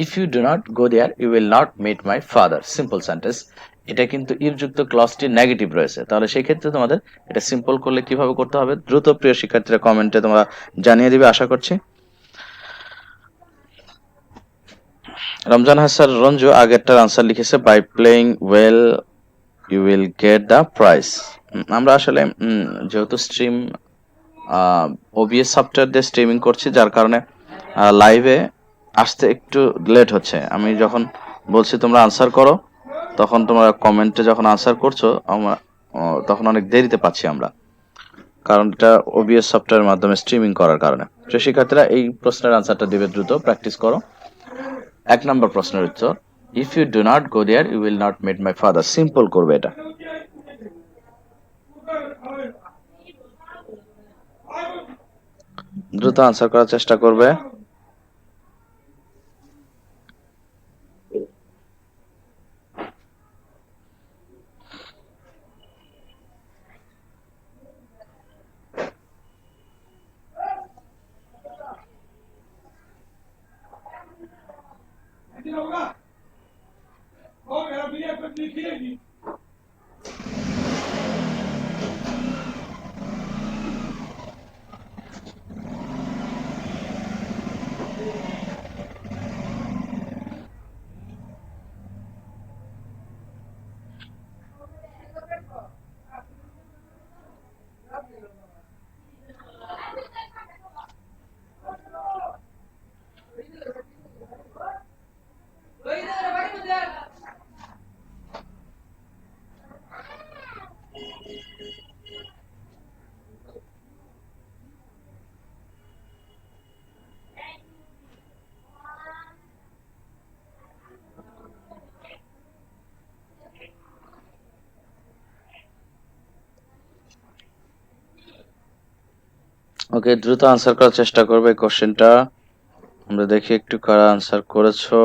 If you do not go there you will not meet my father, simple sentence. এটা কিন্তু ইফ যুক্ত ক্লজটি নেগেটিভ রয়েছে, তাহলে সেই ক্ষেত্রে তোমাদের এটা সিম্পল করলে কিভাবে করতে হবে দ্রুত প্রিয় শিক্ষার্থীরা কমেন্টে তোমরা জানিয়ে দিবে আশা করছি। রমজান হাসান রঞ্জু আগেরটার আনসার লিখেছে by playing well you will get the prize. আমরা আসলে যেহেতু স্ট্রিম ওবিএস সফটওয়্যার দিয়ে স্ট্রিমিং করছি, যার কারণে লাইভে আসতে একটু লেট হচ্ছে। আমি যখন বলছি তোমরা আনসার করো, তখন তোমরা কমেন্টে যখন আনসার করছো আমরা তখন অনেক দেরিতে পাচ্ছি আমরা, কারণ এটা ওবিএস সফটওয়্যারের মাধ্যমে স্ট্রিমিং করার কারণে। প্রিয় শিক্ষার্থীরা, এই প্রশ্নের আনসারটা দিবে দ্রুত, প্র্যাকটিস করো। 1 নম্বর প্রশ্নের উত্তর if you do not go there you will not meet my father, simple করবে এটা। দ্রুত আনসার করার চেষ্টা করবে। ওকে, দ্রুত আনসার করার চেষ্টা করবে কোশ্চেনটা। আমরা দেখি একটু কারা আনসার করেছো।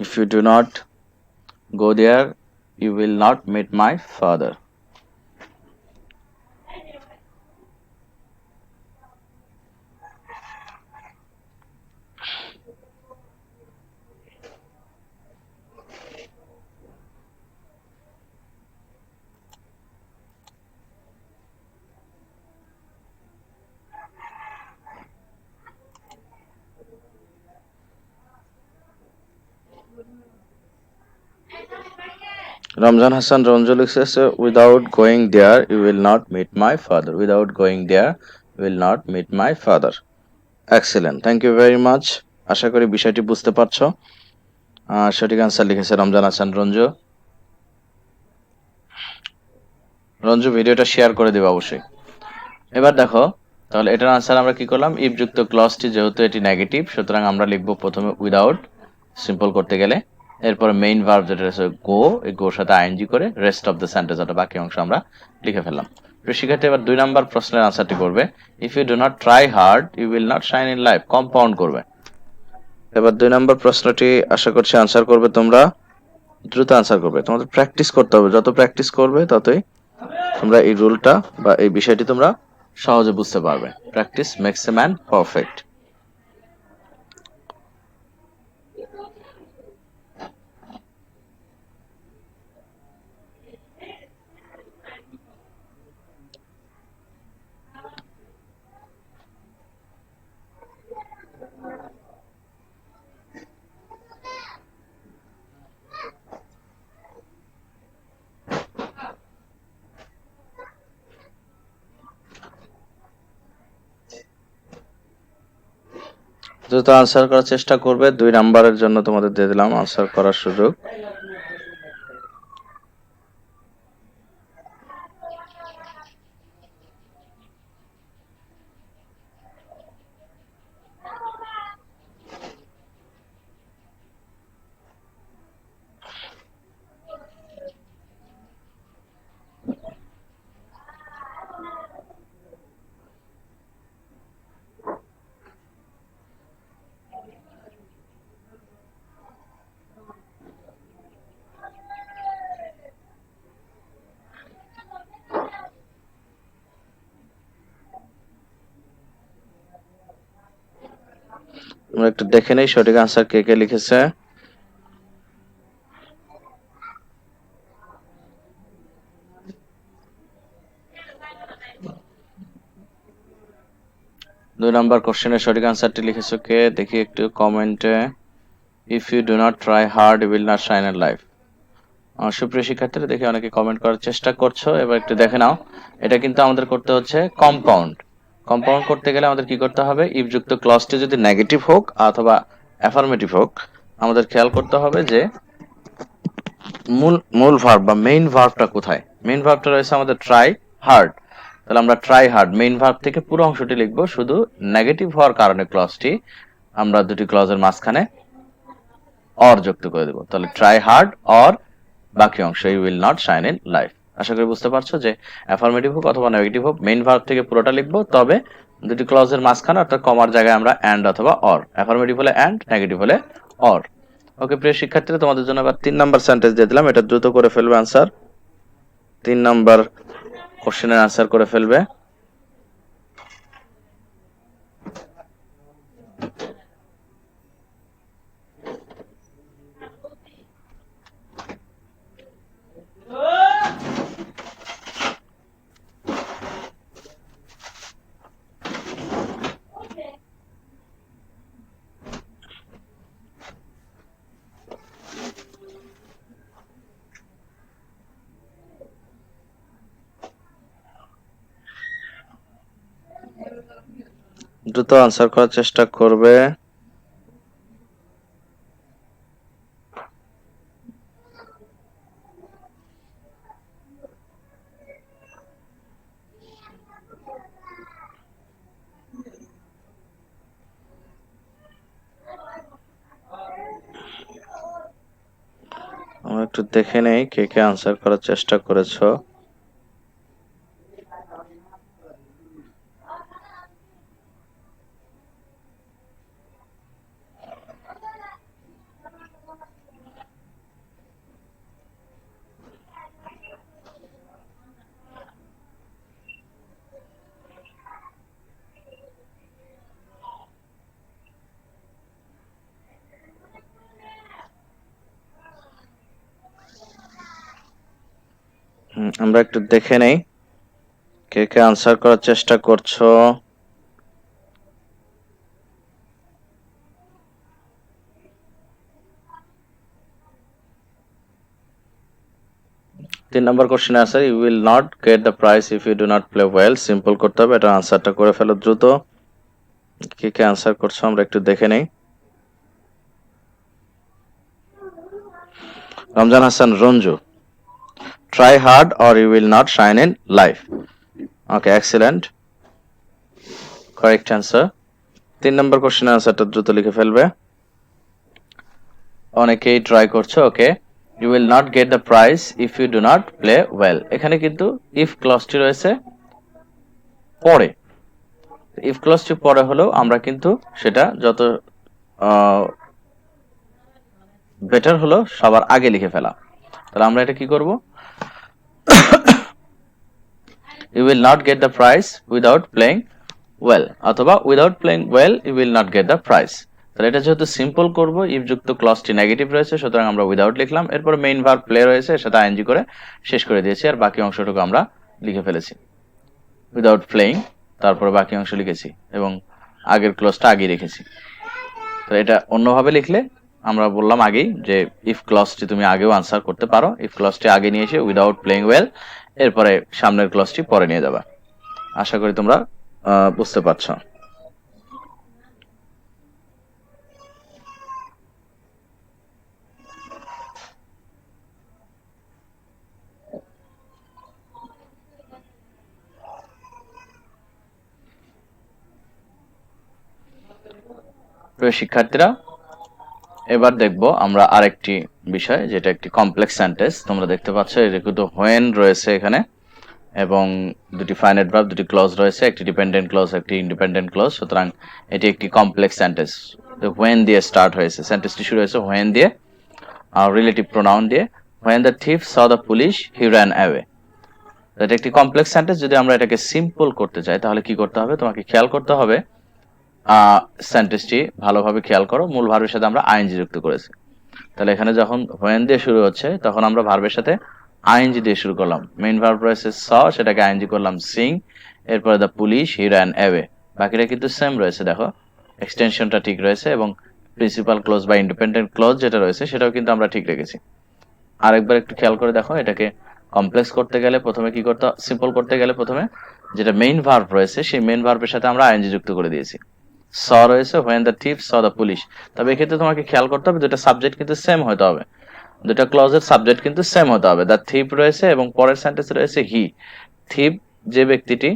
If you do not go there, you will not meet my father. Ramzan Hasan Ranju লিখছে without going there you will not meet my father, without going there will not meet my father. Excellent, thank you very much. আশা করি বিষয়টি বুঝতে পারছো। সঠিক answer লিখেছে রমজান হাসান রঞ্জু। রঞ্জু ভিডিওটা share করে দেবে অবশ্যই। এবার দেখো, তাহলে এটার আনসার আমরা কি করলাম, ইফ যুক্ত ক্লজটি যেহেতু এটি নেগেটিভ, সুতরাং আমরা লিখব প্রথমে উইদাউট, সিম্পল করতে গেলে, এরপর মেইন ভার্ব যেটা হচ্ছে গো, এই গোর সাথে আইএনজি করে রেস্ট অফ দ্য সেন্টেন্স, অর্থাৎ বাকি অংশ আমরা লিখে ফেললাম। প্রিয় শিক্ষার্থী, এবার 2 নম্বর প্রশ্নের আনসারটি করবে, if you do not try hard you will not shine in life, compound করবে। এবার 2 নম্বর প্রশ্নটি আশা করছি আনসার করবে তোমরা, দ্রুত আনসার করবে। তোমাদের প্র্যাকটিস করতে হবে, যত প্র্যাকটিস করবে ততই তোমরা এই রুলটা বা এই বিষয়টি তোমরা সহজে বুঝতে পারবে। Practice makes a man perfect. দ্রুত আনসার করার চেষ্টা করবে। 2 নাম্বারের জন্য তোমাদের দিয়ে দিলাম আনসার করার সুযোগ। আমরা একটু দেখে নেই সঠিক আনসার কে কে লিখেছে। দুই নাম্বার কোশ্চেনের সঠিক আনসারটি লিখেছো কে, দেখি একটু কমেন্টে। If you do not try hard you will not shine in life. সুপ্রিয় শিক্ষার্থীরা, দেখি অনেকে কমেন্ট করার চেষ্টা করছো, এবার একটু দেখে নাও। এটা কিন্তু আমাদের করতে হচ্ছে কম্পাউন্ড। কম্পাউন্ড করতে গেলে আমাদের কি করতে হবে, ইফ যুক্ত ক্লজটি যদি নেগেটিভ হোক অথবা অ্যাফার্মেটিভ হোক, আমাদের খেয়াল করতে হবে যে মূল মূল ভার্ব বা মেইন ভার্বটা কোথায়। মেইন ভার্বটা রয়েছে আমাদের ট্রাই হার্ড, তাহলে আমরা ট্রাই হার্ড মেইন ভার্ব থেকে পুরো অংশটি লিখবো, শুধু নেগেটিভ হওয়ার কারণে ক্লজটি আমরা দুটি ক্লজের মাঝখানে অর যুক্ত করে দেবো। তাহলে ট্রাই হার্ড অর বাকি অংশ you will not shine in life. আশা করি বুঝতে পারছো যে অ্যাফার্মেটিভ হোক অথবা নেগেটিভ হোক মেইন ভার্ব থেকে পুরোটা লিখবো, তবে দুটি ক্লজের মাঝখানে অর্থাৎ কমার জায়গায় আমরা অ্যান্ড অথবা অর, অ্যাফার্মেটিভ হলে অ্যান্ড, নেগেটিভ হলে অর। ওকে প্রিয় শিক্ষার্থীরা, তোমাদের জন্য আবার 3 নাম্বার সেন্টেন্স দিয়ে দিলাম, এটা দ্রুত করে ফেলবে আনসার। 3 নাম্বার কোশ্চেনের আনসার করে ফেলবে। দ্রুত আনসার করার চেষ্টা করবে। আমরা একটু দেখে নেই কে কে আনসার করার চেষ্টা করেছো। আমরা একটু দেখে নেই কে কে আনসার করার চেষ্টা করছো। 3 নম্বর কোশ্চেন আছে you will not get the prize if you do not play well. Simple করতে হবে, এটা আনসারটা করে ফেলো দ্রুত। কে কে আনসার করছো আমরা একটু দেখে নেই। Ramzan Hasan Ranju, try hard or you will not shine in life. Okay, excellent, correct answer. 3 number question আনসারটা দ্রুত লিখে ফেলবে। অনেকেই ট্রাই করছো। Okay, you will not get the prize if you do not play well. এখানে কিন্তু ইফ ক্লজটি রয়েছে পরে, ইফ ক্লজটি পরে হলেও আমরা কিন্তু সেটা যত বেটার হলো সবার আগে লিখে ফেলা। তাহলে আমরা এটা কি করব, you will not get the prize without playing well, অথবা without playing well you will not get the prize. তাহলে এটা যেহেতু সিম্পল করব, ইফ যুক্ত ক্লজটি নেগেটিভ রয়েছে, সুতরাং আমরা উইদাউট লিখলাম। এরপর মেইন ভার্ব প্লে রয়েছে, সেটা আইএনজি করে শেষ করে দিয়েছি, আর বাকি অংশটুকু আমরা লিখে ফেলেছি উইদাউট প্লেইং, তারপর বাকি অংশ লিখেছি এবং আগের ক্লজটা আগে রেখেছি। তো এটা অন্যভাবে লিখলে আমরা বললাম আগেই যে ইফ ক্লজটি তুমি আগেও আনসার করতে পারো। ইফ ক্লজটি আগে নিয়ে এসে উইদাউট প্লেইং ওয়েল, এরপরে সামনের ক্লজটি পরে নিয়ে যাবা। আশা করি তোমরা বুঝতে পারছো। প্রিয় শিক্ষার্থীরা, এবার দেখব আমরা আরেকটি বিষয়, যেটা একটি কমপ্লেক্স সেন্টেন্স। তোমরা দেখতে পাচ্ছ এটা কিন্তু হোয়েন রয়েছে এখানে, এবং দুটি ফাইনাইট ভার্ব, দুটি ক্লজ রয়েছে, একটি ডিপেন্ডেন্ট ক্লজ, একটি ইন্ডিপেন্ডেন্ট ক্লজ। সুতরাং এটি একটি কমপ্লেক্স সেন্টেন্স। হোয়েন দিয়ে স্টার্ট হয়েছে, সেন্টেন্সটি শুরু হয়েছে হোয়েন দিয়ে, আর রিলেটিভ প্রোনাউন দিয়ে। When the thief saw the police he ran away. এটা একটি কমপ্লেক্স সেন্টেন্স। যদি আমরা এটাকে সিম্পল করতে চাই তাহলে কি করতে হবে, তোমাকে খেয়াল করতে হবে সেন্টেন্সটি ভালোভাবে খেয়াল করো। মূল ভার্বের সাথে আমরা আইএনজি যুক্ত করেছি। তাহলে এখানে যখন হোয়েন দিয়ে শুরু হচ্ছে, তখন আমরা ভার্বের সাথে আইএনজি দিয়ে শুরু করলাম। মেইন ভার্ব রয়েছে স, সেটাকে আইএনজি করলাম সিং। এরপরে the police he ran away. বাকিটা কিন্তু সেম রয়েছে, দেখো এক্সটেনশনটা ঠিক রয়েছে, এবং প্রিন্সিপাল ক্লোজ বা ইন্ডিপেন্ডেন্ট ক্লোজ যেটা রয়েছে সেটাও কিন্তু আমরা ঠিক রেখেছি। আরেকবার একটু খেয়াল করে দেখো, এটাকে কমপ্লেক্স করতে গেলে প্রথমে কি করতে, সিম্পল করতে গেলে প্রথমে যেটা মেইন ভার্ব রয়েছে সেই মেইন ভার্বের সাথে আমরা আইএনজি যুক্ত করে দিয়েছি। স রয়েছে when the thief saw the police. তবে এক্ষেত্রে তোমাকে খেয়াল করতে হবে দুটো সাবজেক্ট কিন্তু সেম হতে হবে, দুটো ক্লজের সাবজেক্ট কিন্তু সেম হতে হবে। দ্য থিফ রয়েছে এবং পরের সেন্টেন্স রয়েছে হি। থিফ যে ব্যক্তিটি,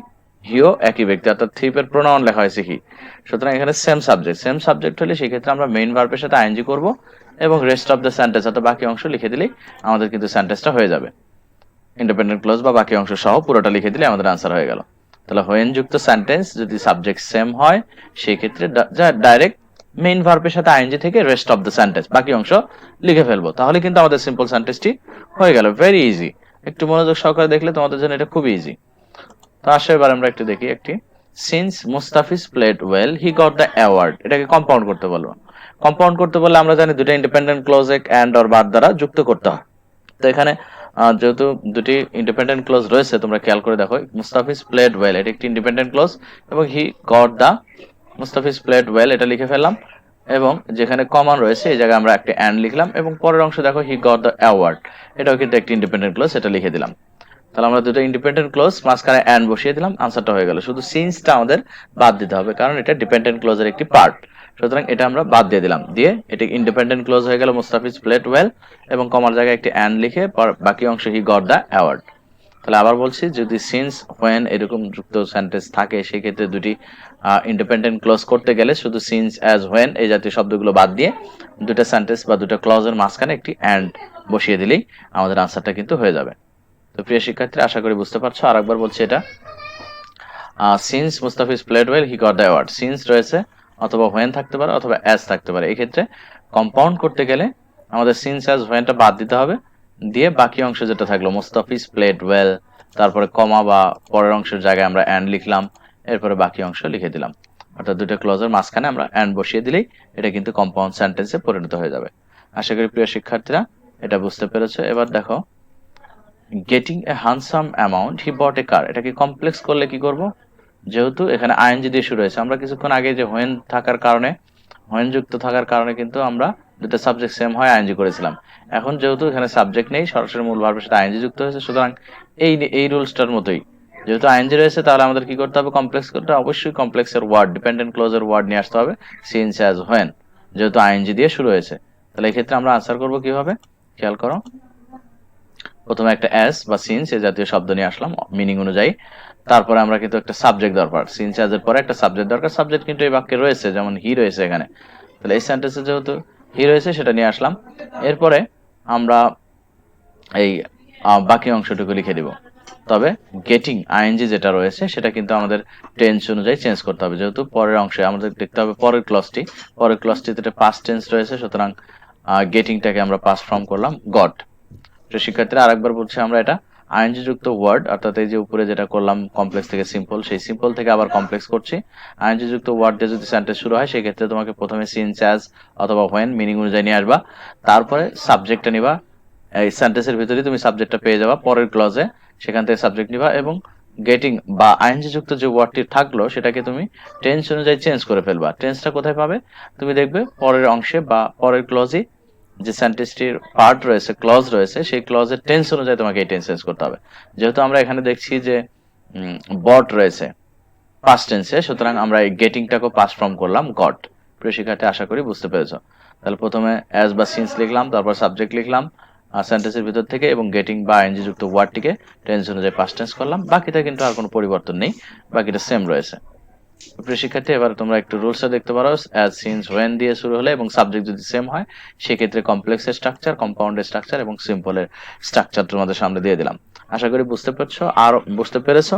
হিও একই ব্যক্তি, অর্থাৎ থিফের প্রোনাউন লেখা হয়েছে হি। সুতরাং এখানে সেম সাবজেক্ট হলে সেক্ষেত্রে আমরা মেইন ভার্বের সাথে আইএনজি করব এবং রেস্ট অফ দ্য সেন্টেন্স অর্থাৎ বাকি অংশ লিখে দিলেই আমাদের কিন্তু সেন্টেন্সটা হয়ে যাবে। ইন্ডিপেন্ডেন্ট ক্লজ বা বাকি অংশ সহ পুরোটা লিখে দিলে আমাদের আনসার হয়ে গেল। তাহলে হোয়েন যুক্ত সেন্টেন্স যদি সাবজেক্ট সেম হয়, সেই ক্ষেত্রে ডাইরেক্ট মেইন ভার্বের সাথে আইএনজি থেকে রেস্ট অফ দ্য সেন্টেন্স বাকি অংশ লিখে ফেলবো, তাহলে কিন্তু আমাদের সিম্পল সেন্টেন্সটি হয়ে গেল। Very easy. একটু মনোযোগ সহকারে দেখলে তোমাদের জন্য এটা খুব ইজি। তো আসলে এবার আমরা একটু দেখি একটি, since Mustafiz played well he got the award. এটাকে কম্পাউন্ড করতে বলবো। কম্পাউন্ড করতে বললে আমরা জানি দুটো ইন্ডিপেন্ডেন্ট ক্লোজ এন্ড অর বার দ্বারা যুক্ত করতে হয়। তো এখানে যেহেতু দুটি ইন্ডিপেন্ডেন্ট ক্লোজ রয়েছে, তোমরা খেয়াল করে দেখো, মুস্তাফিজ প্লেড ওয়েল এটি একটি ইন্ডিপেন্ডেন্ট ক্লোজ, এবং he got the Mustafiz played well এটা লিখে ফেললাম, এবং যেখানে কমান রয়েছে এই জায়গায় আমরা একটা অ্যান্ড লিখলাম, এবং পরের অংশ দেখো হি গট দ্য অ্যাওয়ার্ড, এটাও কিন্তু একটি ইন্ডিপেন্ডেন্ট ক্লোজ, এটা লিখে দিলাম। তাহলে আমরা দুটো ইন্ডিপেন্ডেন্ট ক্লোজ মাঝখানে অ্যান্ড বসিয়ে দিলাম, আনসারটা হয়ে গেল। শুধু সিন্সটা আমাদের বাদ দিতে হবে, কারণ এটা ডিপেন্ডেন্ট ক্লোজের একটি পার্ট। সুতরাং এটা আমরা বাদ দিয়ে দিলাম, দিয়ে এটি ইন্ডিপেন্ডেন্ট ক্লোজ হয়ে গেল মুস্তাফিজ প্লেড ওয়েল, এবং কমার জায়গায় একটি অ্যান্ড লিখে বাকি অংশ হি গট দ্য অ্যাওয়ার্ড। তাহলে আবার বলছি, যদি সিন্স হোয়েন এরকম যুক্ত সেন্টেন্স থাকে, সেক্ষেত্রে দুটি ইন্ডিপেন্ডেন্ট ক্লোজ করতে গেলে শুধু সিন্স অ্যাজ হোয়েন এই জাতীয় শব্দগুলো বাদ দিয়ে দুটো সেন্টেন্স বা দুটো ক্লজের মাঝখানে একটি অ্যান্ড বসিয়ে দিলেই আমাদের আনসারটা কিন্তু হয়ে যাবে। তো প্রিয় শিক্ষার্থী, আশা করি বুঝতে পারছো। আর একবার বলছি, এটা since Mustafiz played well he got the award. Since রয়েছে, অথবা হোয়েন থাকতে পারে, অথবা অ্যাজ থাকতে পারে। এক্ষেত্রে কম্পাউন্ড করতে গেলে আমাদের সিন্স অ্যাজ হোয়েনটা বাদ দিতে হবে, দিয়ে বাকি অংশ যেটা থাকলো মুস্তাফিজ প্লেড ওয়েল, তারপরে কমা বা পরের অংশের জায়গায় আমরা অ্যান্ড লিখলাম, এরপরে বাকি অংশ লিখে দিলাম। অর্থাৎ দুটো ক্লজের মাঝখানে আমরা অ্যান্ড বসিয়ে দিলেই এটা কিন্তু কম্পাউন্ড সেন্টেন্সে পরিণত হয়ে যাবে। আশা করি প্রিয় শিক্ষার্থীরা এটা বুঝতে পেরেছো। এবার দেখো, গেটিং এ হ্যান্ডসাম অ্যামাউন্ট হি বট এ কার। এটাকে কমপ্লেক্স করলে কি করব, যেহেতু এখানে আইএনজি দিয়ে শুরু হয়েছে, আমরা কিছুক্ষণ আগে যে হোয়েন থাকার কারণে, হোয়েন যুক্ত থাকার কারণে কিন্তু আমরা দুটো সাবজেক্ট সেম হয় আইএনজি করেছিলাম। এখন যেহেতু এখানে সাবজেক্ট নেই, সরাসরি মূল ভার্বের সাথে আইএনজি যুক্ত হয়েছে, সুতরাং এই রুলসটার মতোই যেহেতু আইএনজি রয়েছে তাহলে আমাদের কি করতে হবে, কমপ্লেক্স করতে অবশ্যই কমপ্লেক্সের ওয়ার্ড, ডিপেন্ডেন্ট ক্লোজের ওয়ার্ড নিয়ে আসতে হবে, সিন্স অ্যাজ হোয়েন, যেহেতু আইএনজি দিয়ে শুরু হয়েছে। তাহলে এই ক্ষেত্রে আমরা আনসার করব কিভাবে, খেয়াল করো। প্রথমে একটা অ্যাজ বা সিন্স এ জাতীয় শব্দ নিয়ে আসলাম মিনিং অনুযায়ী, তারপরে আমরা কিন্তু একটা সাবজেক্ট দরকার, সিন্স অ্যাজ এর পরে একটা সাবজেক্ট দরকার, সাবজেক্ট কিন্তু এই বাক্যে রয়েছে, যেমন হি রয়েছে এখানে, তাহলে এই সেন্টেন্সে যেহেতু হি রয়েছে সেটা নিয়ে আসলাম। এরপরে আমরা এই বাকি অংশটুকু লিখে দিব। তবে গেটিং আইএনজি যেটা রয়েছে সেটা কিন্তু আমাদের টেন্স অনুযায়ী চেঞ্জ করতে হবে, যেহেতু পরের অংশে আমাদের দেখতে হবে পরের ক্লজটিতে পাস্ট টেন্স রয়েছে, সুতরাং গেটিংটাকে আমরা পাস্ট ফর্ম করলাম গট। তো শিক্ষার্থীরা আরেকবার বলছি, আমরা এটা আইএনজি যুক্ত ওয়ার্ড, অর্থাৎ এই যে উপরে যেটা করলাম কমপ্লেক্স থেকে সিম্পল, সেই সিম্পল থেকে আবার কমপ্লেক্স করছি। আইএনজি যুক্ত ওয়ার্ড দিয়ে যদি সেন্টেন্স শুরু হয় সেক্ষেত্রে তোমাকে প্রথমে সিন্স অ্যাজ অথবা হোয়েন মিনিং অনুযায়ী নিয়ে আসবা, তারপরে সাবজেক্টটা নিবা, এই সেন্টেন্সের ভিতরেই তুমি সাবজেক্টটা পেয়ে যাবা পরের ক্লজে, সেখান থেকে সাবজেক্ট নিবা এবং গেটিং বা আইএনজি যুক্ত যে ওয়ার্ডটি থাকলো সেটাকে তুমি টেন্স অনুযায়ী চেঞ্জ করে ফেলবা। টেন্সটা কোথায় পাবে, তুমি দেখবে পরের অংশে বা পরের ক্লজে যে সেন্টেন্সটির পার্ট রয়েছে, ক্লজ রয়েছে, সেই ক্লজের টেন্স অনুযায়ী তোমাকে এই টেন্স চেঞ্জ করতে হবে। যেহেতু আমরা এখানে দেখছি যে বট রয়েছে পাস্ট টেন্সে, সুতরাং আমরা এই গেটিংটাকে পাস্ট ফর্ম করলাম গট। প্রিয় শিক্ষার্থী, আশা করি বুঝতে পেরেছো। তাহলে প্রথমে অ্যাজ বা সিন্স লিখলাম, তারপর সাবজেক্ট লিখলাম সেন্টেন্সের ভিতর থেকে, এবং গেটিং বা আইএনজি যুক্ত ওয়ার্ডটিকে টেন্স অনুযায়ী পাস্ট টেন্স করলাম। বাকিটা কিন্তু আর কোনো পরিবর্তন নেই, বাকিটা সেম রয়েছে। প্রিয় শিক্ষার্থী, এবার তোমরা একটু রুলসটা দেখতে পারো। অ্যাজ, সিন্স, হোয়েন দিয়ে শুরু হলে এবং সাবজেক্ট যদি সেম হয় সেক্ষেত্রে কমপ্লেক্সের স্ট্রাকচার, কম্পাউন্ডের স্ট্রাকচার এবং সিম্পলের স্ট্রাকচার তোমাদের সামনে দিয়ে দিলাম। আশা করি বুঝতে পেরেছো।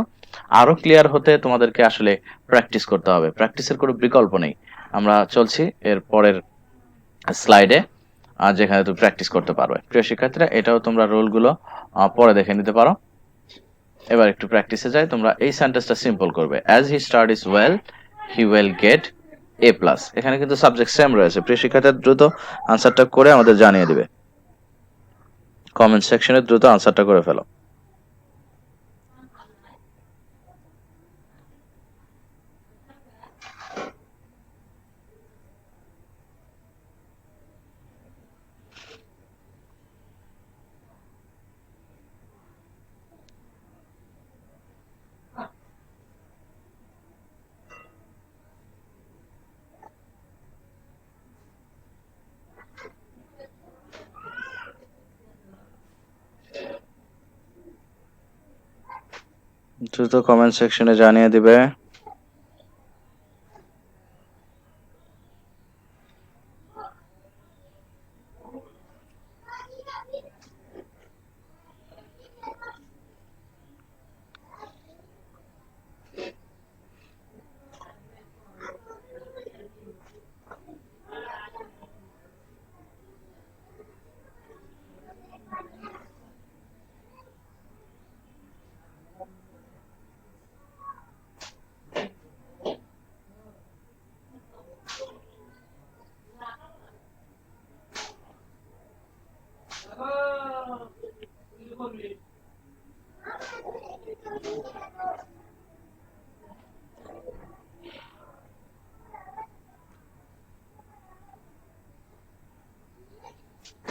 আরো ক্লিয়ার হতে তোমাদেরকে আসলে প্র্যাকটিস করতে হবে, প্র্যাকটিসের কোনো বিকল্প নেই। আমরা চলছি এর পরের স্লাইডে, যেখানে তুমি প্র্যাকটিস করতে পারবে। প্রিয় শিক্ষার্থীরা, এটাও তোমরা রুলগুলো পরে দেখে নিতে পারো। এবার একটু প্র্যাকটিসে যাই। তোমরা এই সেন্টেন্সটা সিম্পল করবে, as he studies well he will get A plus. এখানে কিন্তু সাবজেক্ট সেম রয়েছে। প্রিয় শিক্ষার্থীরা, দ্রুত আনসারটা করে আমাদের জানিয়ে দিবে, কমেন্ট সেকশনে দ্রুত আনসারটা করে ফেলো। দ্রুত কমেন্ট সেকশনে জানিয়ে দিবে।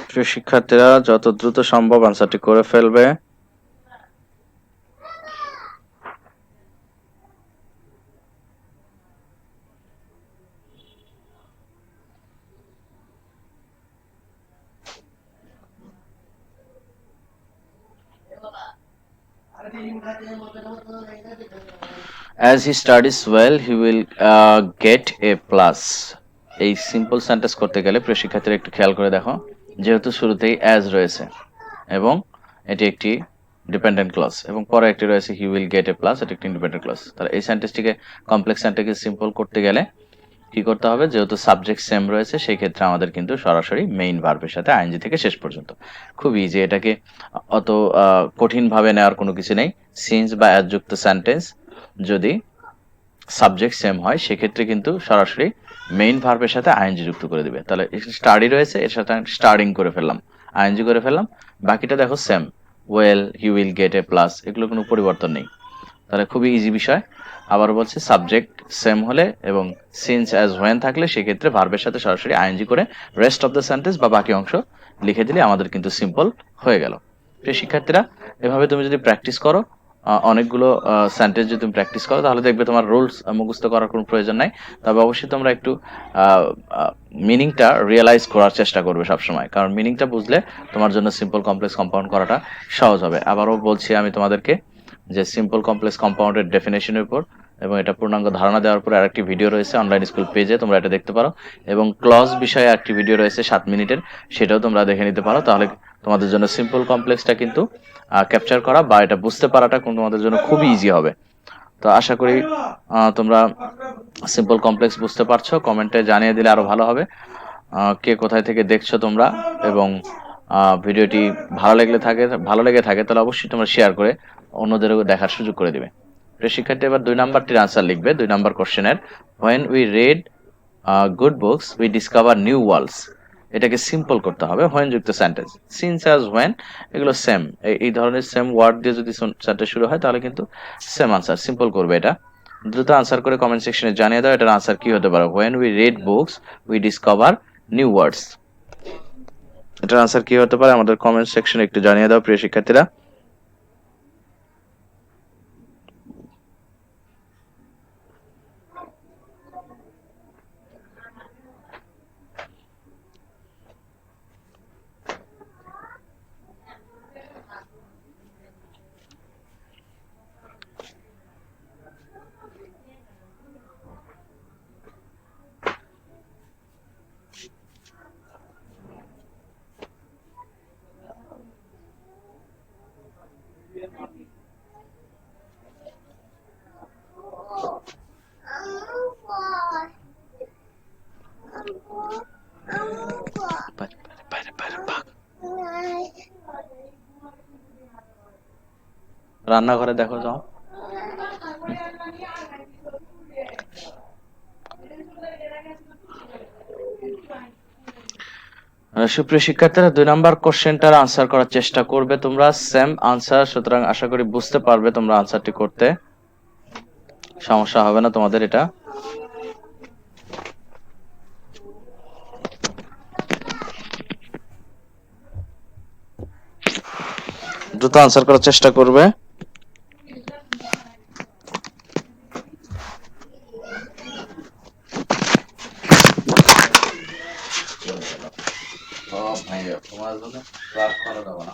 প্রিয় শিক্ষার্থীরা, যত দ্রুত সম্ভব আনসারটি করে ফেলবে। As he studies well, he will get a plus. এই সিম্পল সেন্টেন্স করতে গেলে প্রিয় শিক্ষার্থীরা একটু খেয়াল করে দেখো, যেহেতু শুরুতেই অ্যাজ রয়েছে এবং এটি একটি ডিপেন্ডেন্ট ক্লজ এবং পরে একটি রয়েছে he will get A plus, এটি একটি ইন্ডিপেন্ডেন্ট ক্লজ। তাহলে এই সেন্টেন্সটিকে কমপ্লেক্স সেন্টেন্সকে সিম্পল করতে গেলে কি করতে হবে, যেহেতু সাবজেক্ট সেম রয়েছে সেই ক্ষেত্রে আমাদের কিন্তু সরাসরি মেইন ভার্বের সাথে আইএনজি থেকে শেষ পর্যন্ত। খুব ইজি, এটাকে অত কঠিন ভাবে নেওয়ার কোনো কিছু নেই। সিন্স বা অ্যাজ যুক্ত সেন্টেন্স যদি সাবজেক্ট সেম হয় সেক্ষেত্রে কিন্তু সরাসরি মেইন ভার্বের সাথে আইএনজি যুক্ত করে দিবে। তাহলে স্টাডি রয়েছে, এর সাথে স্টার্টিং করে ফেললাম, আইএনজি করে ফেললাম, বাকিটা দেখো same, well, he will get A plus, এগুলো কোনো পরিবর্তন নেই। তাহলে খুবই ইজি বিষয়। আবার বলছে সাবজেক্ট সেম হলে এবং সিন্স অ্যাজ হোয়েন থাকলে সেক্ষেত্রে ভার্বের সাথে সরাসরি আইএনজি করে রেস্ট অফ দ্য সেন্টেন্স বা বাকি অংশ লিখে দিলে আমাদের কিন্তু সিম্পল হয়ে গেল। প্রিয় শিক্ষার্থীরা, এভাবে তুমি যদি প্র্যাকটিস করো, অনেকগুলো সেন্টেন্স যদি তুমি প্র্যাকটিস করো, তাহলে দেখবে তোমার রুলস মুখস্থ করার কোনো প্রয়োজন নাই। তবে অবশ্যই তোমরা একটু মিনিংটা রিয়েলাইজ করার চেষ্টা করবে সবসময়, কারণ মিনিংটা বুঝলে তোমার জন্য সিম্পল কমপ্লেক্স কম্পাউন্ড করাটা সহজ হবে। আবারও বলছি আমি তোমাদেরকে যে সিম্পল কমপ্লেক্স কম্পাউন্ডের ডেফিনেশনের উপর এবং এটা পূর্ণাঙ্গ ধারণা দেওয়ার পর আরেকটি ভিডিও রয়েছে অনলাইন স্কুল পেজে, তোমরা এটা দেখতে পারো। এবং ক্লজ বিষয়ে একটি ভিডিও রয়েছে 7 মিনিটের, সেটাও তোমরা দেখে নিতে পারো। তাহলে তোমাদের জন্য সিম্পল কমপ্লেক্সটা কিন্তু ক্যাপচার করা বা এটা বুঝতে পারাটা কিন্তু তোমাদের জন্য খুবই ইজি হবে। তো আশা করি তোমরা সিম্পল কমপ্লেক্স বুঝতে পারছো। কমেন্টে জানিয়ে দিলে আরো ভালো হবে কে কোথায় থেকে দেখছো তোমরা, এবং ভিডিওটি ভালো লেগে থাকে তাহলে অবশ্যই তোমরা শেয়ার করে অন্যদেরও দেখার সুযোগ করে দিবে। প্রিয় শিক্ষার্থী, এবার 2 নাম্বারটির আনসার লিখবে। 2 নাম্বার কোশ্চেনের when we read good books we discover new worlds, এটাকে সিম্পল করতে হবে। হোয়েন যুক্ত সেন্টেন্স, সিন্স অ্যাজ হোয়েন, এগুলো সেম। এই ধরনের সেম ওয়ার্ড দিয়ে যদি সেন্টেন্স শুরু হয় তাহলে কিন্তু সেম আনসার, সিম্পল করবে এটা। দ্রুত আনসার করে কমেন্ট সেকশনে জানিয়ে দাও এটার আনসার কি হতে পারে। When we red books we discover new ওয়ার্ডস, এটার আনসার কি হতে পারে আমাদের কমেন্ট সেকশনে একটু জানিয়ে দাও প্রিয় শিক্ষার্থীরা। রান্নাঘরে দেখো যাও। সুপ্রিয় শিক্ষার্থীরা, 2 নাম্বার কোশ্চেনটার আনসার করার চেষ্টা করবে তোমরা। সেম আনসার, সুতরাং আশা করি বুঝতে পারবে তোমরা আনসারটি করতে, সমস্যা হবে না তোমাদের এটা। দ্রুত আনসার করার চেষ্টা করবে। তোমার জন্য ক্লাস করা যাবে না।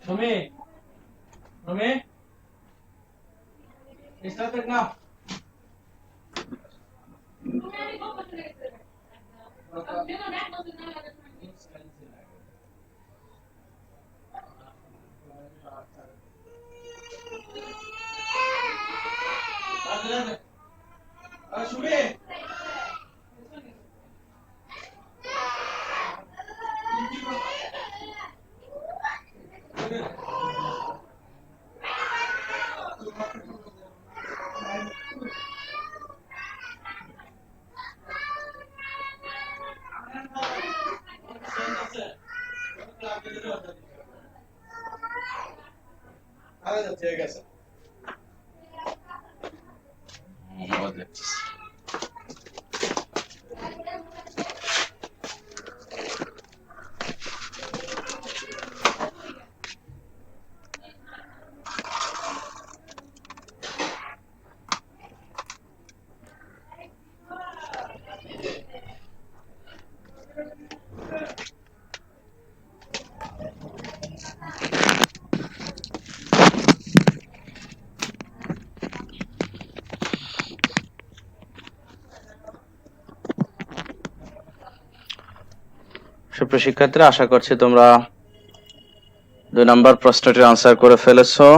তুমি স্টার্ট না। ঠিক আছে। সুপ্রিয় শিক্ষার্থীরা, আশা করছি তোমরা 2 নাম্বার প্রশ্নটির আনসার করে ফেলেছো।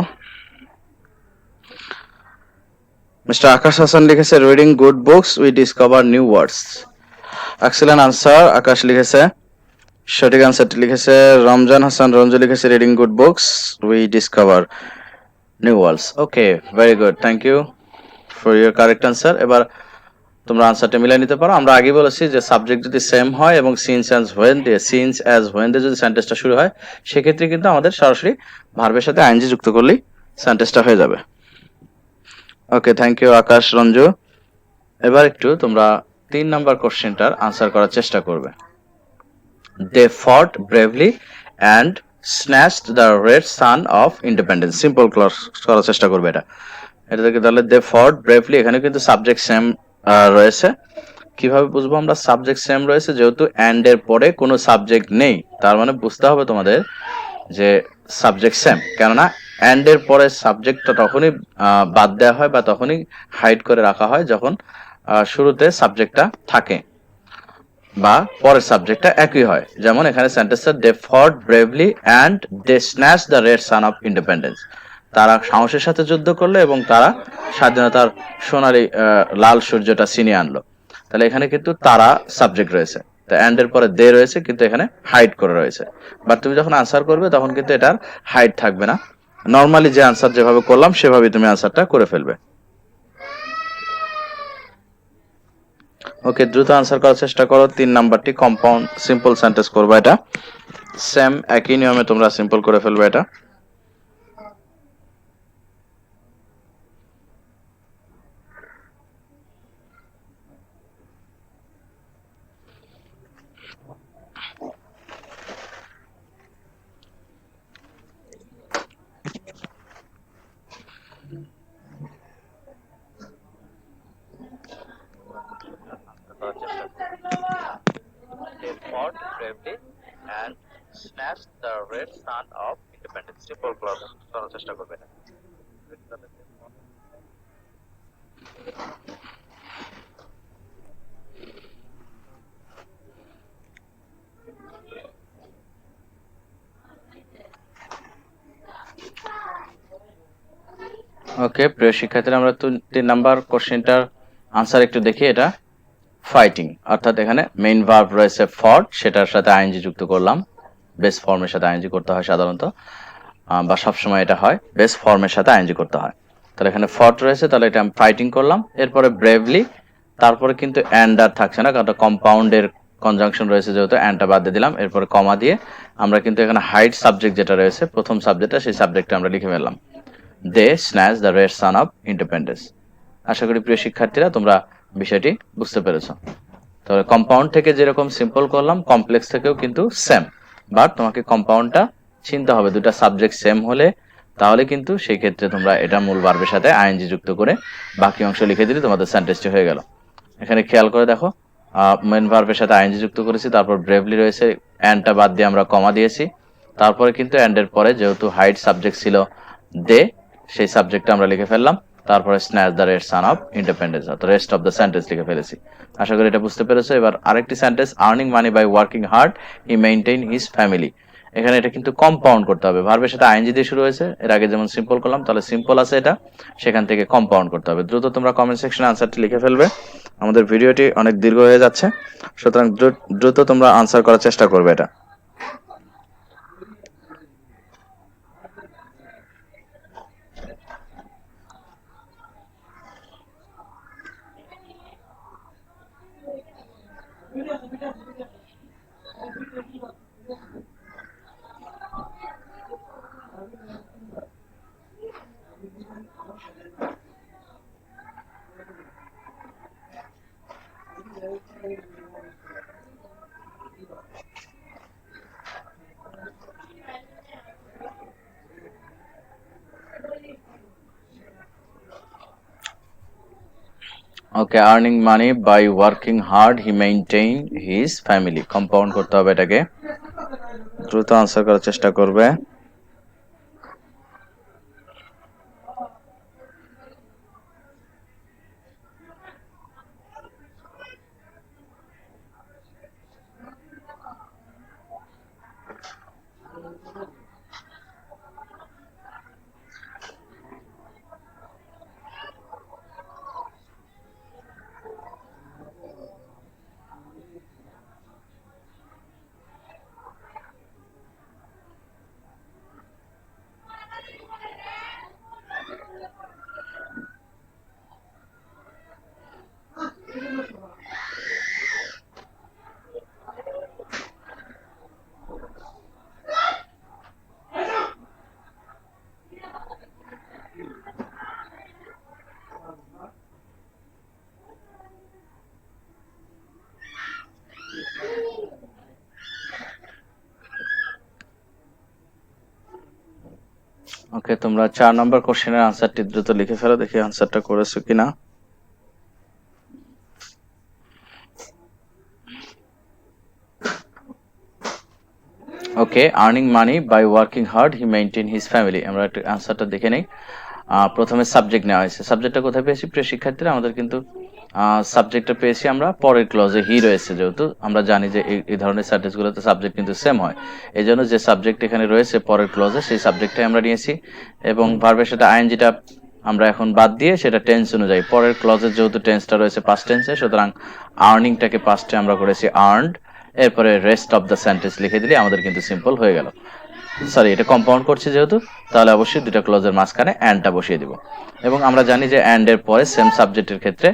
মিস্টার আকাশ হাসান লিখেছে reading good books we discover new words. Excellent answer, Akash লিখেছে। সঠিক আনসারটি লিখেছে রমজান হাসান রঞ্জু, লিখেছে reading good books we discover new words. Okay, very good, thank you for your correct answer. এবার তোমরা আনসারটা মিলিয়ে নিতে পারো। আমরা আগে বলেছি যে সাবজেক্ট যদি সেম হয় এবং সিন্স অ্যাজ হোয়েন দিয়ে যদি সেন্টেন্সটা শুরু হয়, সেক্ষেত্রে কিন্তু আমাদের সরাসরি ভার্বের সাথে আইএনজি যুক্ত করলেই সেন্টেন্সটা হয়ে যাবে। ওকে, থ্যাংক ইউ আকাশ রঞ্জু। এবার একটু তোমরা 3 নাম্বার কোশ্চেনটার আনসার করার চেষ্টা করবে। দে fought bravely and snatched the red sun of independence. Simple করার চেষ্টা করবে এটা। এটা থেকে তাহলে দে ফট ব্রেভলি, এখানে কিন্তু সাবজেক্ট সেম রয়েছে। কিভাবে বুঝবো আমরা সাবজেক্ট সেম রয়েছে? যেহেতু অ্যান্ড এর পরে কোনো সাবজেক্ট নেই, তার মানে বুঝতে হবে তোমাদের যে সাবজেক্ট সেম। কেননা অ্যান্ড এর পরে সাবজেক্টটা তখনই বাদ দেওয়া হয় বা তখনই হাইড করে রাখা হয় যখন শুরুতে সাবজেক্টটা থাকে বা পরের সাবজেক্টটা একই হয়। যেমন এখানে সেন্টেন্সটা they fought bravely and they snatch the red sun of independence. তারা সাহসের সাথে যুদ্ধ করলো এবং তারা স্বাধীনতার সোনালী লাল সূর্যটা ছিনিয়ে আনলো। তাহলে এখানে কিন্তু তারা সাবজেক্ট রয়েছে, তো অ্যান্ড এর পরে দে রয়েছে কিন্তু এখানে হাইড করে রয়েছে। বাট তুমি যখন আনসার করবে তখন কিন্তু এটার হাইড থাকবে না। নর্মালি যে আনসার যেভাবে করলাম সেভাবেই তুমি আনসারটা করে ফেলবে। ওকে, দ্রুত আনসার করার চেষ্টা করো। 3 নাম্বারটি কম্পাউন্ড সিম্পল সেন্টেন্স করবে, এটা সেম একই নিয়মে তোমরা সিম্পল করে ফেলবে এটা। They fought bravely and snatched the red sun of independence. Simple করার চেষ্টা করবে এটা। ওকে, প্রিয় শিক্ষার্থীরা, আমরা 3 নাম্বার কোশ্চেনটার আনসার একটু দেখি। এটা ফাইটিং, অর্থাৎ এখানে মেইন ভার্ব রয়েছে ফট, সেটার সাথে আইএনজি যুক্ত করলাম। বেস ফর্মের সাথে আইএনজি করতে হয় সাধারণত, বা সবসময় এটা হয় বেস ফর্মের সাথে আইএনজি করতে হয়। তাহলে এখানে ফট রয়েছে, তাহলে এটা আমি ফাইটিং করলাম। এরপরে ব্রেভলি, তারপরে কিন্তু অ্যান্ড আর থাকছে না, কারণ কম্পাউন্ডের কনজাংশন রয়েছে যেহেতু অ্যান্ডটা বাদ দিয়ে দিলাম। এরপরে কমা দিয়ে আমরা কিন্তু এখানে হাইড সাবজেক্ট যেটা রয়েছে প্রথম সাবজেক্টটা, সেই সাবজেক্টটা আমরা লিখে ফেললাম, they snatch the red sun of independence. আশা করি প্রিয় শিক্ষার্থীরা তোমরা বিষয়টি বুঝতে পেরেছো। তবে কম্পাউন্ড থেকে যেরকম সিম্পল করলাম, কমপ্লেক্স থেকেও কিন্তু সেম, বাট তোমাকে কম্পাউন্ডটা চিনতে হবে। দুটা সাবজেক্ট সেম হলে তাহলে কিন্তু সেই ক্ষেত্রে তোমরা এটা মূল ভার্বের সাথে আইএনজি যুক্ত করে বাকি অংশ লিখে দিলে তোমাদের সেন্টেন্সটি হয়ে গেল। এখানে খেয়াল করে দেখো, মেন ভার্বের সাথে আইএনজি যুক্ত করেছি, তারপর ব্রেভলি রয়েছে, অ্যান্ডটা বাদ দিয়ে আমরা কমা দিয়েছি। তারপরে কিন্তু অ্যান্ডের পরে যেহেতু হাইড সাবজেক্ট ছিল দে, সেই সাবজেক্টটা আমরা লিখে ফেললাম। তারপরে snatch the red sun of independence, অর্থাৎ রেস্ট অফ দ্য সেন্টেন্স লিখে ফেলেছি। আশা করি এটা বুঝতে পেরেছো। এবার আরেকটি sentence, earning money by working hard he maintain his family. এখানে এটা কিন্তু কম্পাউন্ড করতে হবে, ভার্বের সাথে আইএনজি দিয়ে শুরু হয়েছে, এর আগে যেমন সিম্পল করলাম, তাহলে সিম্পল আছে এটা, সেখান থেকে কম্পাউন্ড করতে হবে। দ্রুত তোমরা কমেন্ট সেকশনে আনসারটি লিখে ফেলবে, আমাদের ভিডিওটি অনেক দীর্ঘ হয়ে যাচ্ছে, সুতরাং দ্রুত তোমরা আনসার করার চেষ্টা করবে এটা। Okay, earning money by working hard he maintain his family, compound করতে হবে এটাকে। দ্রুত আনসার করার চেষ্টা করবে। ওকে, তোমরা 4 নম্বর কোশ্চেনের আনসারটি দ্রুত লিখে ফেলো, দেখি আনসারটা করেছো কিনা। Okay, earning money by working hard he maintain his family. আমরা একটু আনসারটা দেখে নেই। প্রথমে সাবজেক্ট নেওয়া হয়েছে। সাবজেক্টটা কোথায় পেয়েছি প্রিয় শিক্ষার্থীরা? আমাদের কিন্তু সাবজেক্টটা পেয়েছি আমরা পরের ক্লজে, হি রয়েছে, যেহেতু আমরা জানি যে এই ধরনের সেন্টেন্সগুলোতে সাবজেক্ট কিন্তু সেম হয়। এই জন্য যে সাবজেক্ট এখানে রয়েছে পরের ক্লজে, সেই সাবজেক্টটাই আমরা নিয়েছি এবং ভার্বের সাথে আইএনজিটা আমরা এখন বাদ দিয়ে সেটা টেন্স অনুযায়ী, পরের ক্লজের যেহেতু টেন্সটা রয়েছে পাস্ট টেন্সে, সুতরাং আর্নিংটাকে পাস্টে আমরা করেছি আর্নড, এরপরে রেস্ট অফ দ্য সেন্টেন্স লিখে দিলে আমাদের কিন্তু সিম্পল হয়ে গেল। সরি, এটা কম্পাউন্ড করছি যেহেতু, তাহলে অবশ্যই দুটো ক্লজের মাঝখানে অ্যান্ডটা বসিয়ে দিব। এবং আমরা জানি যে অ্যান্ড এর পরে সেম সাবজেক্টের ক্ষেত্রে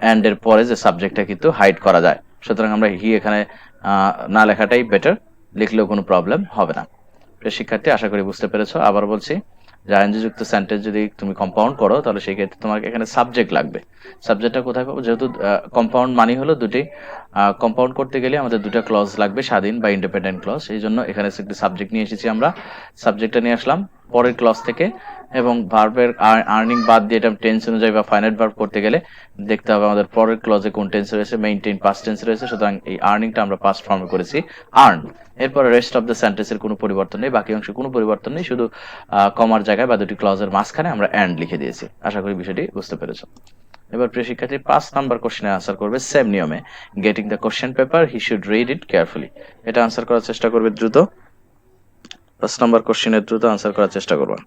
অ্যান্ড এর পরে যে সাবজেক্টটা কিন্তু হাইড করা যায়, সুতরাং আমরা হি এখানে না লেখাটাই বেটার, লিখলেও কোনো প্রবলেম হবে না। শিক্ষার্থী, আশা করি বুঝতে পেরেছো। আবার বলছি, যে আইএনজি যুক্ত সেন্টেন্স যদি তুমি কম্পাউন্ড করো, তাহলে সেই ক্ষেত্রে তোমার এখানে সাবজেক্ট লাগবে। সাবজেক্টটা কোথায় পাবো? যেহেতু কম্পাউন্ড মানি হলো দুটি, কম্পাউন্ড করতে গেলে আমাদের দুটো ক্লজ লাগবে, স্বাধীন বা ইন্ডিপেন্ডেন্ট ক্লজ। এই জন্য এখানে একটি সাবজেক্ট নিয়ে এসেছি আমরা, সাবজেক্টটা নিয়ে আসলাম পরের ক্লজ থেকে, এবং ভার্বের আর্নিং বাদ দিয়ে এটা টেন্স অনুযায়ী বা ফাইনাইট ভার্ব করতে গেলে দেখতে হবে আমাদের পরের ক্লজে কোন টেন্স রয়েছে, মেইনটেইন পাস্ট টেন্স রয়েছে, সুতরাং এই আর্নিংটা আমরা পাস্ট ফর্মে করেছি আর্ন। এরপরে রেস্ট অফ দ্য সেন্টেন্সের কোনো পরিবর্তন নেই, বাকি অংশে কোনো পরিবর্তন নেই, শুধু কমার জায়গায় বা দুটি ক্লজের মাঝখানে আমরা অ্যান্ড লিখে দিয়েছি। আশা করি বিষয়টি বুঝতে পেরেছো। এবার প্রিয় শিক্ষার্থী, 5 নাম্বার কোশ্চেনের আনসার করবে সেম নিয়মে, getting the question paper he should read it carefully. এটা আনসার করার চেষ্টা করবে দ্রুত, 5 নাম্বার কোশ্চেনের দ্রুত আনসার করার চেষ্টা করবে।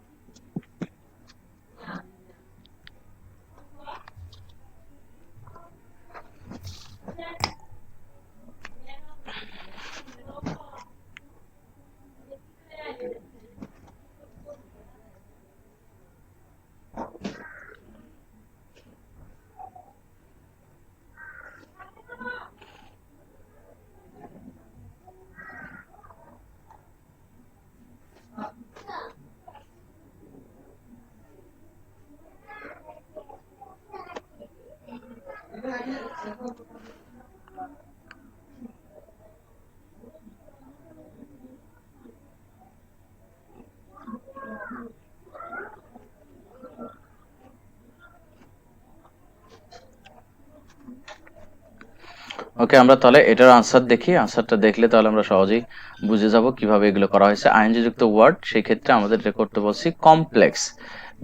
ওকে, আমরা তাহলে এটার আনসার দেখি। আনসারটা দেখলে তাহলে আমরা সহজেই বুঝে যাব কিভাবে এগুলো করা হয়েছে। আইএনজি যুক্ত ওয়ার্ড, সেই ক্ষেত্রে আমাদের এটা করতে বলছি কমপ্লেক্স,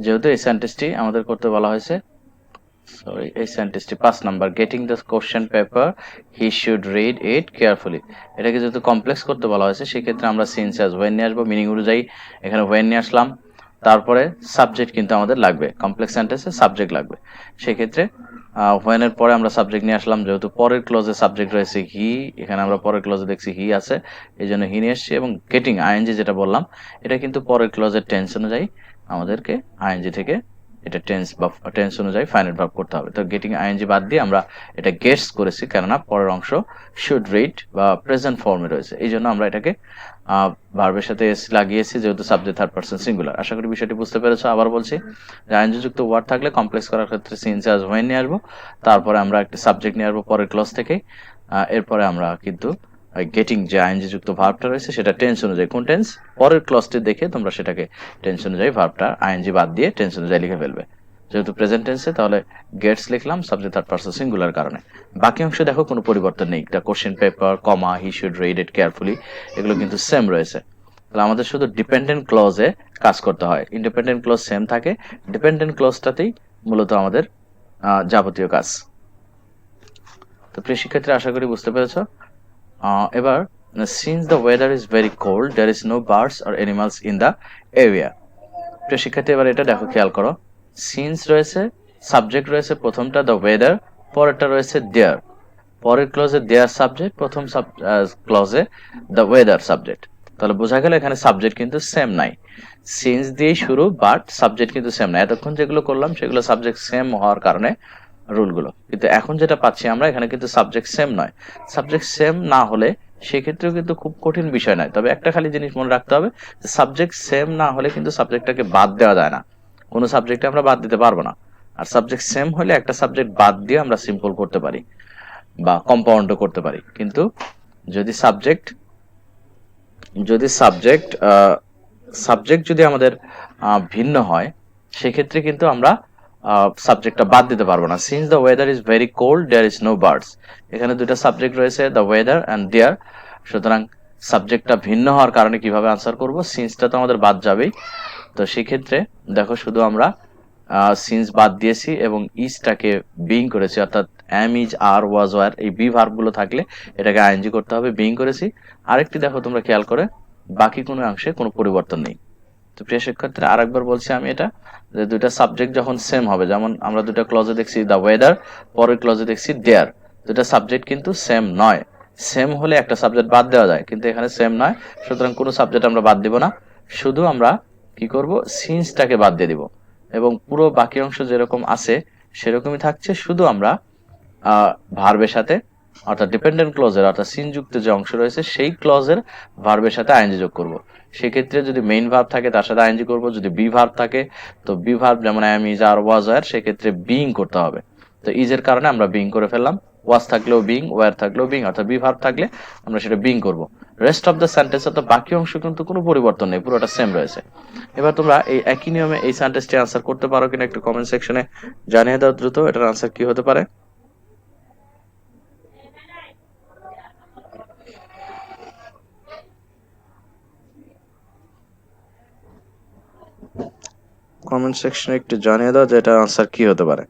যেহেতু এই সেন্টেন্সটি আমাদের করতে বলা হয়েছে, সরি এই সেন্টেন্সটি 5 number, getting the question paper he should read it carefully, এটাকে যেহেতু কমপ্লেক্স করতে বলা হয়েছে, সেই ক্ষেত্রে আমরা সিন্স অ্যাজ ওয়েন নিয়ে আসবো, মিনিং অনুযায়ী এখানে ওয়েন নিয়ে আসলাম, তারপরে সাবজেক্ট কিন্তু আমাদের লাগবে, কমপ্লেক্স সেন্টেন্সে সাবজেক্ট লাগবে। সেই ক্ষেত্রে হোয়েন এর পরে আমরা সাবজেক্ট নিয়ে আসলাম, যেহেতু পরের ক্লজে সাবজেক্ট রয়েছে হি, এখানে আমরা পরের ক্লজে দেখছি হি আছে, এই জন্য হি নিয়ে এসছি। এবং গেটিং আইএনজি যেটা বললাম, এটা কিন্তু পরের ক্লজের টেন্স অনুযায়ী আমাদেরকে আইএনজি থেকে এটা টেন্স বা টেন্স অনুযায়ী ফাইনাইট ভার্ব করতে হবে। তো গেটিং আইএনজি বাদ দিয়ে আমরা এটা গেটস করেছি, কেননা পরের অংশ শুড রিড বা প্রেজেন্ট ফর্মে রয়েছে, এই জন্য আমরা এটাকে ভার্বের সাথে এস লাগিয়েছি, যেহেতু সাবজেক্ট থার্ড পারসন সিঙ্গুলার। আশা করি বিষয়টি বুঝতে পেরেছো। আবার বলছি, যে আইএনজি যুক্ত ওয়ার্ড থাকলে কমপ্লেক্স করার ক্ষেত্রে সিন্স অ্যাজ ওয়েন নিয়ে আসবো, তারপরে আমরা একটা সাবজেক্ট নিয়ে আসবো পরের ক্লজ থেকে, এরপরে আমরা কিন্তু গেটিং যে আইএনজি যুক্ত ভার্বটা রয়েছে সেটা টেন্স অনুযায়ী, কোন টেন্স পরের ক্লজটি দেখে তোমরা সেটাকে টেন্স অনুযায়ী ভার্বটা আইএনজি বাদ দিয়ে টেন্স অনুযায়ী লিখে ফেলবে। যেহেতু প্রেজেন্ট টেন্সে, তাহলে গেটস লিখলাম সাবজেক্ট থার্ড পারসন সিঙ্গুলার কারণে। বাকি অংশ দেখো কোনো পরিবর্তন নেই, the question paper, comma, he should read it carefully, এগুলো কিন্তু সেম রয়েছে। তাহলে আমাদের শুধু ডিপেন্ডেন্ট ক্লজে কাজ করতে হয়, ইন্ডিপেন্ডেন্ট ক্লজ সেম থাকে, ডিপেন্ডেন্ট ক্লজটাতেই মূলত আমাদের যাবতীয় কাজ। তো প্রিয় শিক্ষার্থীরা, আশা করি বুঝতে পেরেছ। এবার, since the weather is very cold there is no birds or animals in the area. প্রিয় শিক্ষার্থী, এবার এটা দেখো, খেয়াল করো, সিন্স রয়েছে, সাবজেক্ট রয়েছে প্রথমটা দ্য ওয়েদার, পরেরটা রয়েছে দেয়ার, পরের ক্লজে দেয়ার সাবজেক্ট, প্রথম ক্লজে দ্য ওয়েদার সাবজেক্ট। তাহলে বোঝা গেল এখানে সাবজেক্ট কিন্তু সেম নাই, সিন্স দিয়ে শুরু, বাট সাবজেক্ট কিন্তু সেম নাই। এতক্ষণ যেগুলো করলাম সেগুলো সাবজেক্ট সেম হওয়ার কারণে রুলগুলো, কিন্তু এখন যেটা পাচ্ছি আমরা এখানে কিন্তু সাবজেক্ট সেম নয়। সাবজেক্ট সেম না হলে সেক্ষেত্রেও কিন্তু খুব কঠিন বিষয় নয়, তবে একটা খালি জিনিস মনে রাখতে হবে, সাবজেক্ট সেম না হলে কিন্তু সাবজেক্টটাকে বাদ দেওয়া যায় না, কোনো সাবজেক্টে আমরা বাদ দিতে পারবো না। আর সাবজেক্ট সেম হলে একটা সাবজেক্ট বাদ দিয়ে আমরা সিম্পল করতে পারি বা কম্পাউন্ডও করতে পারি, কিন্তু যদি সাবজেক্ট যদি আমাদের ভিন্ন হয় সেক্ষেত্রে কিন্তু আমরা সাবজেক্টটা বাদ দিতে পারবো না। Since the weather is very cold there is no birds, এখানে দুটো সাবজেক্ট রয়েছে, দ্য ওয়েদার অ্যান্ড দেয়ার, সুতরাং সাবজেক্টটা ভিন্ন হওয়ার কারণে কিভাবে আনসার করব, সিন্সটা তো আমাদের বাদ যাবেই। তো সেক্ষেত্রে দেখো শুধু আমরা সিন্স বাদ দিয়েছি এবং ইজটাকে বিং করেছি, অর্থাৎ am is are was were এই বি ভার্বগুলো থাকলে এটাকে আইএনজি করতে হবে, বিং করেছি। আরেকটি দেখো তোমরা খেয়াল করে বাকি কোনো অংশে কোনো পরিবর্তন নেই। তো প্রিয় শিক্ষার্থীরা আরেকবার বলছি আমি এটা, যে দুইটা সাবজেক্ট যখন সেম হবে, যেমন আমরা দুটো ক্লজে দেখছি দ্য ওয়েদার, পরের ক্লজে দেখছি দেয়ার, দুটা সাবজেক্ট কিন্তু সেম নয়। সেম হলে একটা সাবজেক্ট বাদ দেওয়া যায়, কিন্তু এখানে সেম নয়, সুতরাং কোনো সাবজেক্ট আমরা বাদ দিব না, শুধু আমরা কি করব, সিন্সটাকে বাদ দিয়ে দিব এবং পুরো বাকি অংশ যেরকম আছে সেরকমই থাকছে, শুধু আমরা ভার্বের সাথে অর্থাৎ ডিপেন্ডেন্ট ক্লজের অর্থাৎ সিনযুক্ত যে অংশ রয়েছে সেই ক্লজের ভার্বের সাথে আইএনজি যোগ করব। সেক্ষেত্রে যদি মেইন ভার্ব থাকে তার সাথে আইএনজি করব, যদি বি ভার্ব থাকে তো বি ভার্ব, যেমন am is are was were, সেক্ষেত্রে বিং করতে হবে। তো ইজের কারণে আমরা বিং করে ফেললাম, ওয়াজ থাকলেও বিং, ওয়ার থাকলেও বিং, অর্থাৎ বি ভার্ব থাকলে আমরা সেটা বিং করব। রেস্ট অফ দ্য সেন্টেন্স অর্থাৎ বাকি অংশ কিন্তু কোনো পরিবর্তন নেই, পুরোটা সেম রয়েছে। এবার তোমরা এই একই নিয়মে এই সেন্টেন্সটি আনসার করতে পারো কিনা একটু কমেন্ট সেকশনে জানিয়ে দাও দ্রুত, এটার আনসার কি হতে পারে। কমেন্ট সেকশনে একটু জানিয়ে দাও যে এটার আনসার কি হতে পারে।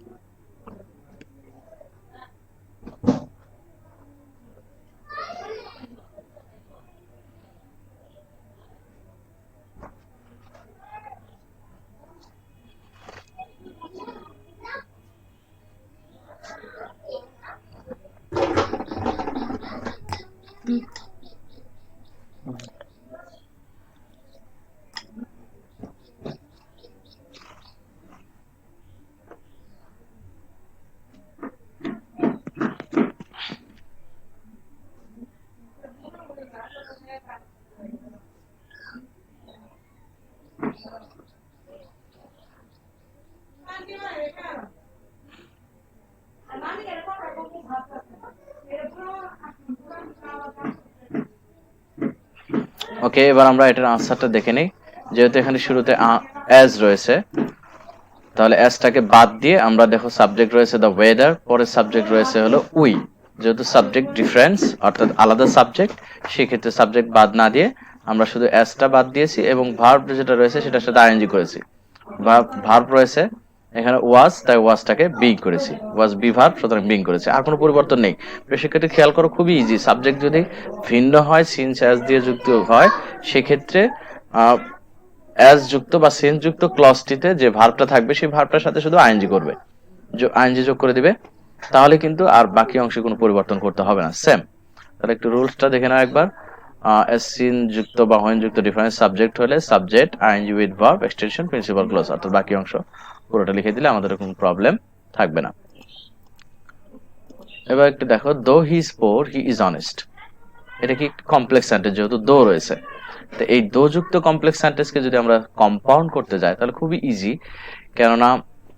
ওকে, এবার আমরা এটার আনসারটা দেখে নিই। যেহেতু এখানে শুরুতে অ্যাজ রয়েছে, তাহলে অ্যাজটাকে বাদ দিয়ে আমরা দেখো সাবজেক্ট রয়েছে দ্য ওয়েদার, পরের সাবজেক্ট রয়েছে হলো উই। যেহেতু সাবজেক্ট ডিফারেন্স অর্থাৎ আলাদা সাবজেক্ট, সেক্ষেত্রে সাবজেক্ট বাদ না দিয়ে আমরা শুধু অ্যাজটা বাদ দিয়েছি এবং ভার্ব যেটা রয়েছে সেটার সাথে আইএনজি করেছি। ভার্ব রয়েছে এখানে ওয়াজ, তাই ওয়াজটাকে বিং করেছি, ওয়াজ বি ভার্ব, সুতরাং বিং করেছি, আর কোনো পরিবর্তন নেই। শিক্ষার্থী খেয়াল করো, খুবই ইজি। সাবজেক্ট যদি ভিন্ন হয়, সিন্স অ্যাজ দিয়ে যুক্ত হয়, সেক্ষেত্রে অ্যাজ যুক্ত বা সেন্স যুক্ত ক্লজটিতে যে ভার্বটা থাকবে সেই ভার্বটার সাথে শুধু আইএনজি করবে, আইএনজি যোগ করে দিবে, তাহলে কিন্তু আর বাকি অংশে কোনো পরিবর্তন করতে হবে না, সেম। তাহলে একটু রুলসটা দেখে নাও একবার। সিন যুক্ত বা হোয়েন যুক্ত ডিফারেন্স সাবজেক্ট হলে subject ING with verb extension principal clause, অর্থাৎ বাকি অংশ পুরোটা লিখে দিলে আমাদের কোনো প্রবলেম থাকবে না। এবার একটু দেখো, দো he is poor he is honest, এটা কি কমপ্লেক্স সেন্টেন্স, যেহেতু দো রয়েছে, তো এই দো যুক্ত কমপ্লেক্স সেন্টেন্সকে যদি আমরা কম্পাউন্ড করতে যাই তাহলে খুবই ইজি, কেননা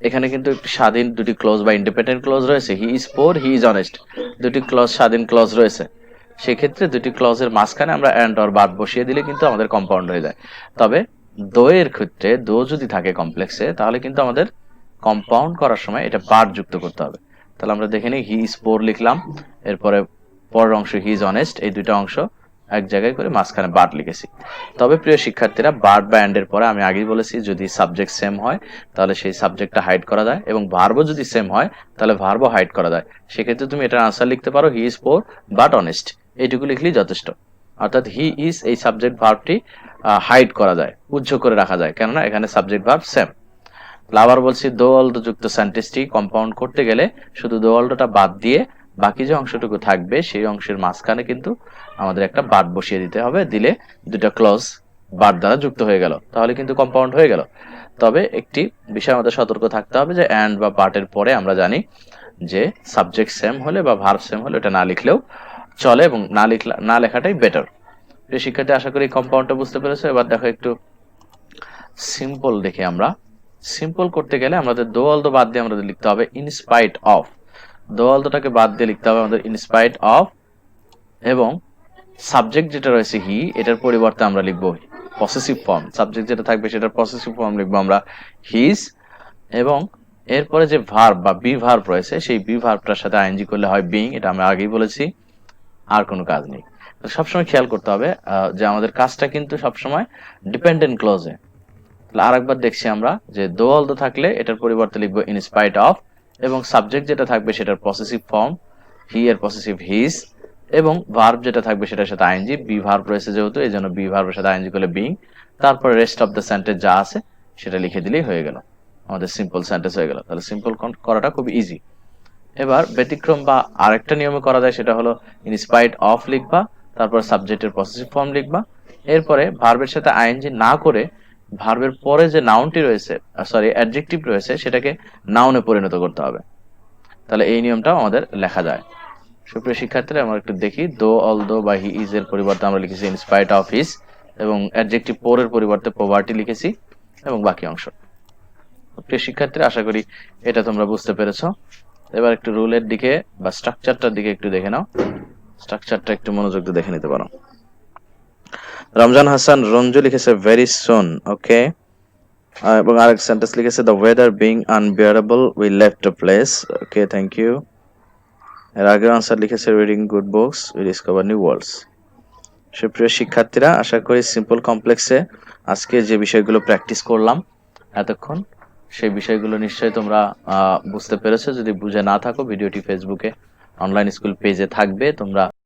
এখানে কিন্তু একটি স্বাধীন দুটি ক্লজ বা ইন্ডিপেন্ডেন্ট ক্লজ রয়েছে, he is poor he is honest, দুটি ক্লজ স্বাধীন ক্লজ রয়েছে। সেক্ষেত্রে দুটি ক্লজের মাঝখানে আমরা অ্যান্ড অর বাদ বসিয়ে দিলে কিন্তু আমাদের কম্পাউন্ড হয়ে যায়। তবে দো এর ক্ষেত্রে দো যদি থাকে কমপ্লেক্সে তাহলে কিন্তু আমাদের কম্পাউন্ড করার সময় এটা বার যুক্ত করতে হবে। তাহলে আমরা দেখে নিই, হি ইজ পোর লিখলাম, এরপরে পরের অংশ হি ইজ অনেস্ট, এই দুইটা অংশ এক জায়গায় করে মাঝখানে বার্ড লিখেছি। তবে প্রিয় শিক্ষার্থীরা, বার্ড বা অ্যান্ড এর পরে আমি আগেই বলেছি যদি সাবজেক্ট সেম হয় তাহলে সেই সাবজেক্টটা হাইড করা যায়, এবং ভার্বও যদি সেম হয় তাহলে ভার্বও হাইড করা যায়। সেক্ষেত্রে তুমি এটার আনসার লিখতে পারো he is poor but honest, এইটুকু লিখলেই যথেষ্ট। অর্থাৎ হি ইজ এই সাবজেক্ট ভার্বটি হাইড করা যায়, উজ্জ্ব করে রাখা যায়, কেননা এখানে সাবজেক্ট ভার্ব সেম। আবার বলছি, দো অলদো যুক্ত সেন্টেন্সটি কম্পাউন্ড করতে গেলে শুধু দো অলদোটা বাদ দিয়ে বাকি যে অংশটুকু থাকবে সেই অংশের মাঝখানে কিন্তু আমাদের একটা বাদ বসিয়ে দিতে হবে, দিলে দুটা ক্লজ বাদ দ্বারা যুক্ত হয়ে গেল, তাহলে কিন্তু কম্পাউন্ড হয়ে গেল। তবে একটি বিষয় আমাদের সতর্ক থাকতে হবে যে অ্যান্ড বা বাটের পরে আমরা জানি যে সাবজেক্ট সেম হলে বা ভার্ব সেম হলে এটা না লিখলেও চলে, এবং না লেখাটাই বেটার। শিক্ষার্থী, আশা করি কম্পাউন্ডটা বুঝতে পেরেছো। এবার দেখো একটু সিম্পল দেখে, আমরা সিম্পল করতে গেলে আমাদের দো অলদো বাদ দিয়ে আমাদের লিখতে হবে ইনস্পাইট অফ, দো অলদোটাকে বাদ দিয়ে লিখতে হবে আমাদের ইনস্পাইট অফ, এবং সাবজেক্ট যেটা রয়েছে হি, এটার পরিবর্তে আমরা লিখবো পসেসিভ ফর্ম, সাবজেক্ট যেটা থাকবে সেটার পসেসিভ ফর্ম লিখবো আমরা হিজ, এবং এরপরে যে ভার্ব বা বি ভার্ব রয়েছে সেই বি ভার্বটার সাথে আইএনজি করলে হয় বিং, এটা আমরা আগেই বলেছি, আর কোনো কাজ নেই। তো সবসময় খেয়াল করতে হবে যে আমাদের কাজটা কিন্তু সবসময় ডিপেন্ডেন্ট ক্লজে। তাহলে আরেকবার দেখছি আমরা যে দো অল দো থাকলে এটার পরিবর্তে লিখবো ইন স্পাইট অফ, এবং সাবজেক্ট যেটা থাকবে সেটার পসেসিভ ফর্ম হি এর পসেসিভ হিজ, এবং ভার্ব যেটা থাকবে সেটার সাথে আইএনজি, বি ভার্ব রয়েছে যেহেতু এই জন্য বি ভার্বের সাথে আইএনজি করলে বিং, তারপর রেস্ট অফ দ্য সেন্টেন্স যা আছে সেটা লিখে দিলেই হয়ে গেল, আমাদের সিম্পল সেন্টেন্স হয়ে গেল। তাহলে সিম্পল করাটা খুব ইজি। এবার ব্যতিক্রম বা আরেকটা নিয়মে করা যায়, সেটা হলো ইন স্পাইট অফ লিখবা, তারপর সাবজেক্টের পসেসিভ ফর্ম লিখবা, এরপরে ভার্বের সাথে আইএনজি না করে ভার্বের পরে যে নাউনটি রয়েছে, অ্যাডজেক্টিভ রয়েছে, সেটাকে নাউনে পরিণত করতে হবে। তাহলে এই নিয়মটাও আমাদের লেখা যায়। সুপ্রিয় শিক্ষার্থীরা, আমরা একটু দেখি, দো অল দো বা হি ইজ এর পরিবর্তে আমরা লিখেছি ইন স্পাইট অফ হিজ, এবং অ্যাডজেক্টিভ পোরের পরিবর্তে পোভার্টি লিখেছি, এবং বাকি অংশ। প্রিয় শিক্ষার্থীরা, আশা করি এটা তোমরা বুঝতে পেরেছো। এবার একটু রুলের দিকে বা স্ট্রাকচারটার দিকে একটু দেখে নাও, স্ট্রাকচারটা একটু মনোযোগ দিয়ে দেখে নিতে পারো। রমজান হাসান রঞ্জু লিখেছে ভেরি সুন, ওকে, এবং আরেক সেন্টেন্স লিখেছে the weather being unbearable we left the place, okay, thank you. এর আগের আনসার লিখেছে reading good books we discover new worlds. সুপ্রিয় শিক্ষার্থীরা, আশা করি সিম্পল কমপ্লেক্সে আজকে যে বিষয়গুলো প্র্যাকটিস করলাম এতক্ষণ, সেই বিষয়গুলো নিশ্চয়ই তোমরা বুঝতে পেরেছো। যদি বুঝে না থাকো, ভিডিওটি ফেসবুকে অনলাইন স্কুল পেজে থাকবে, তোমরা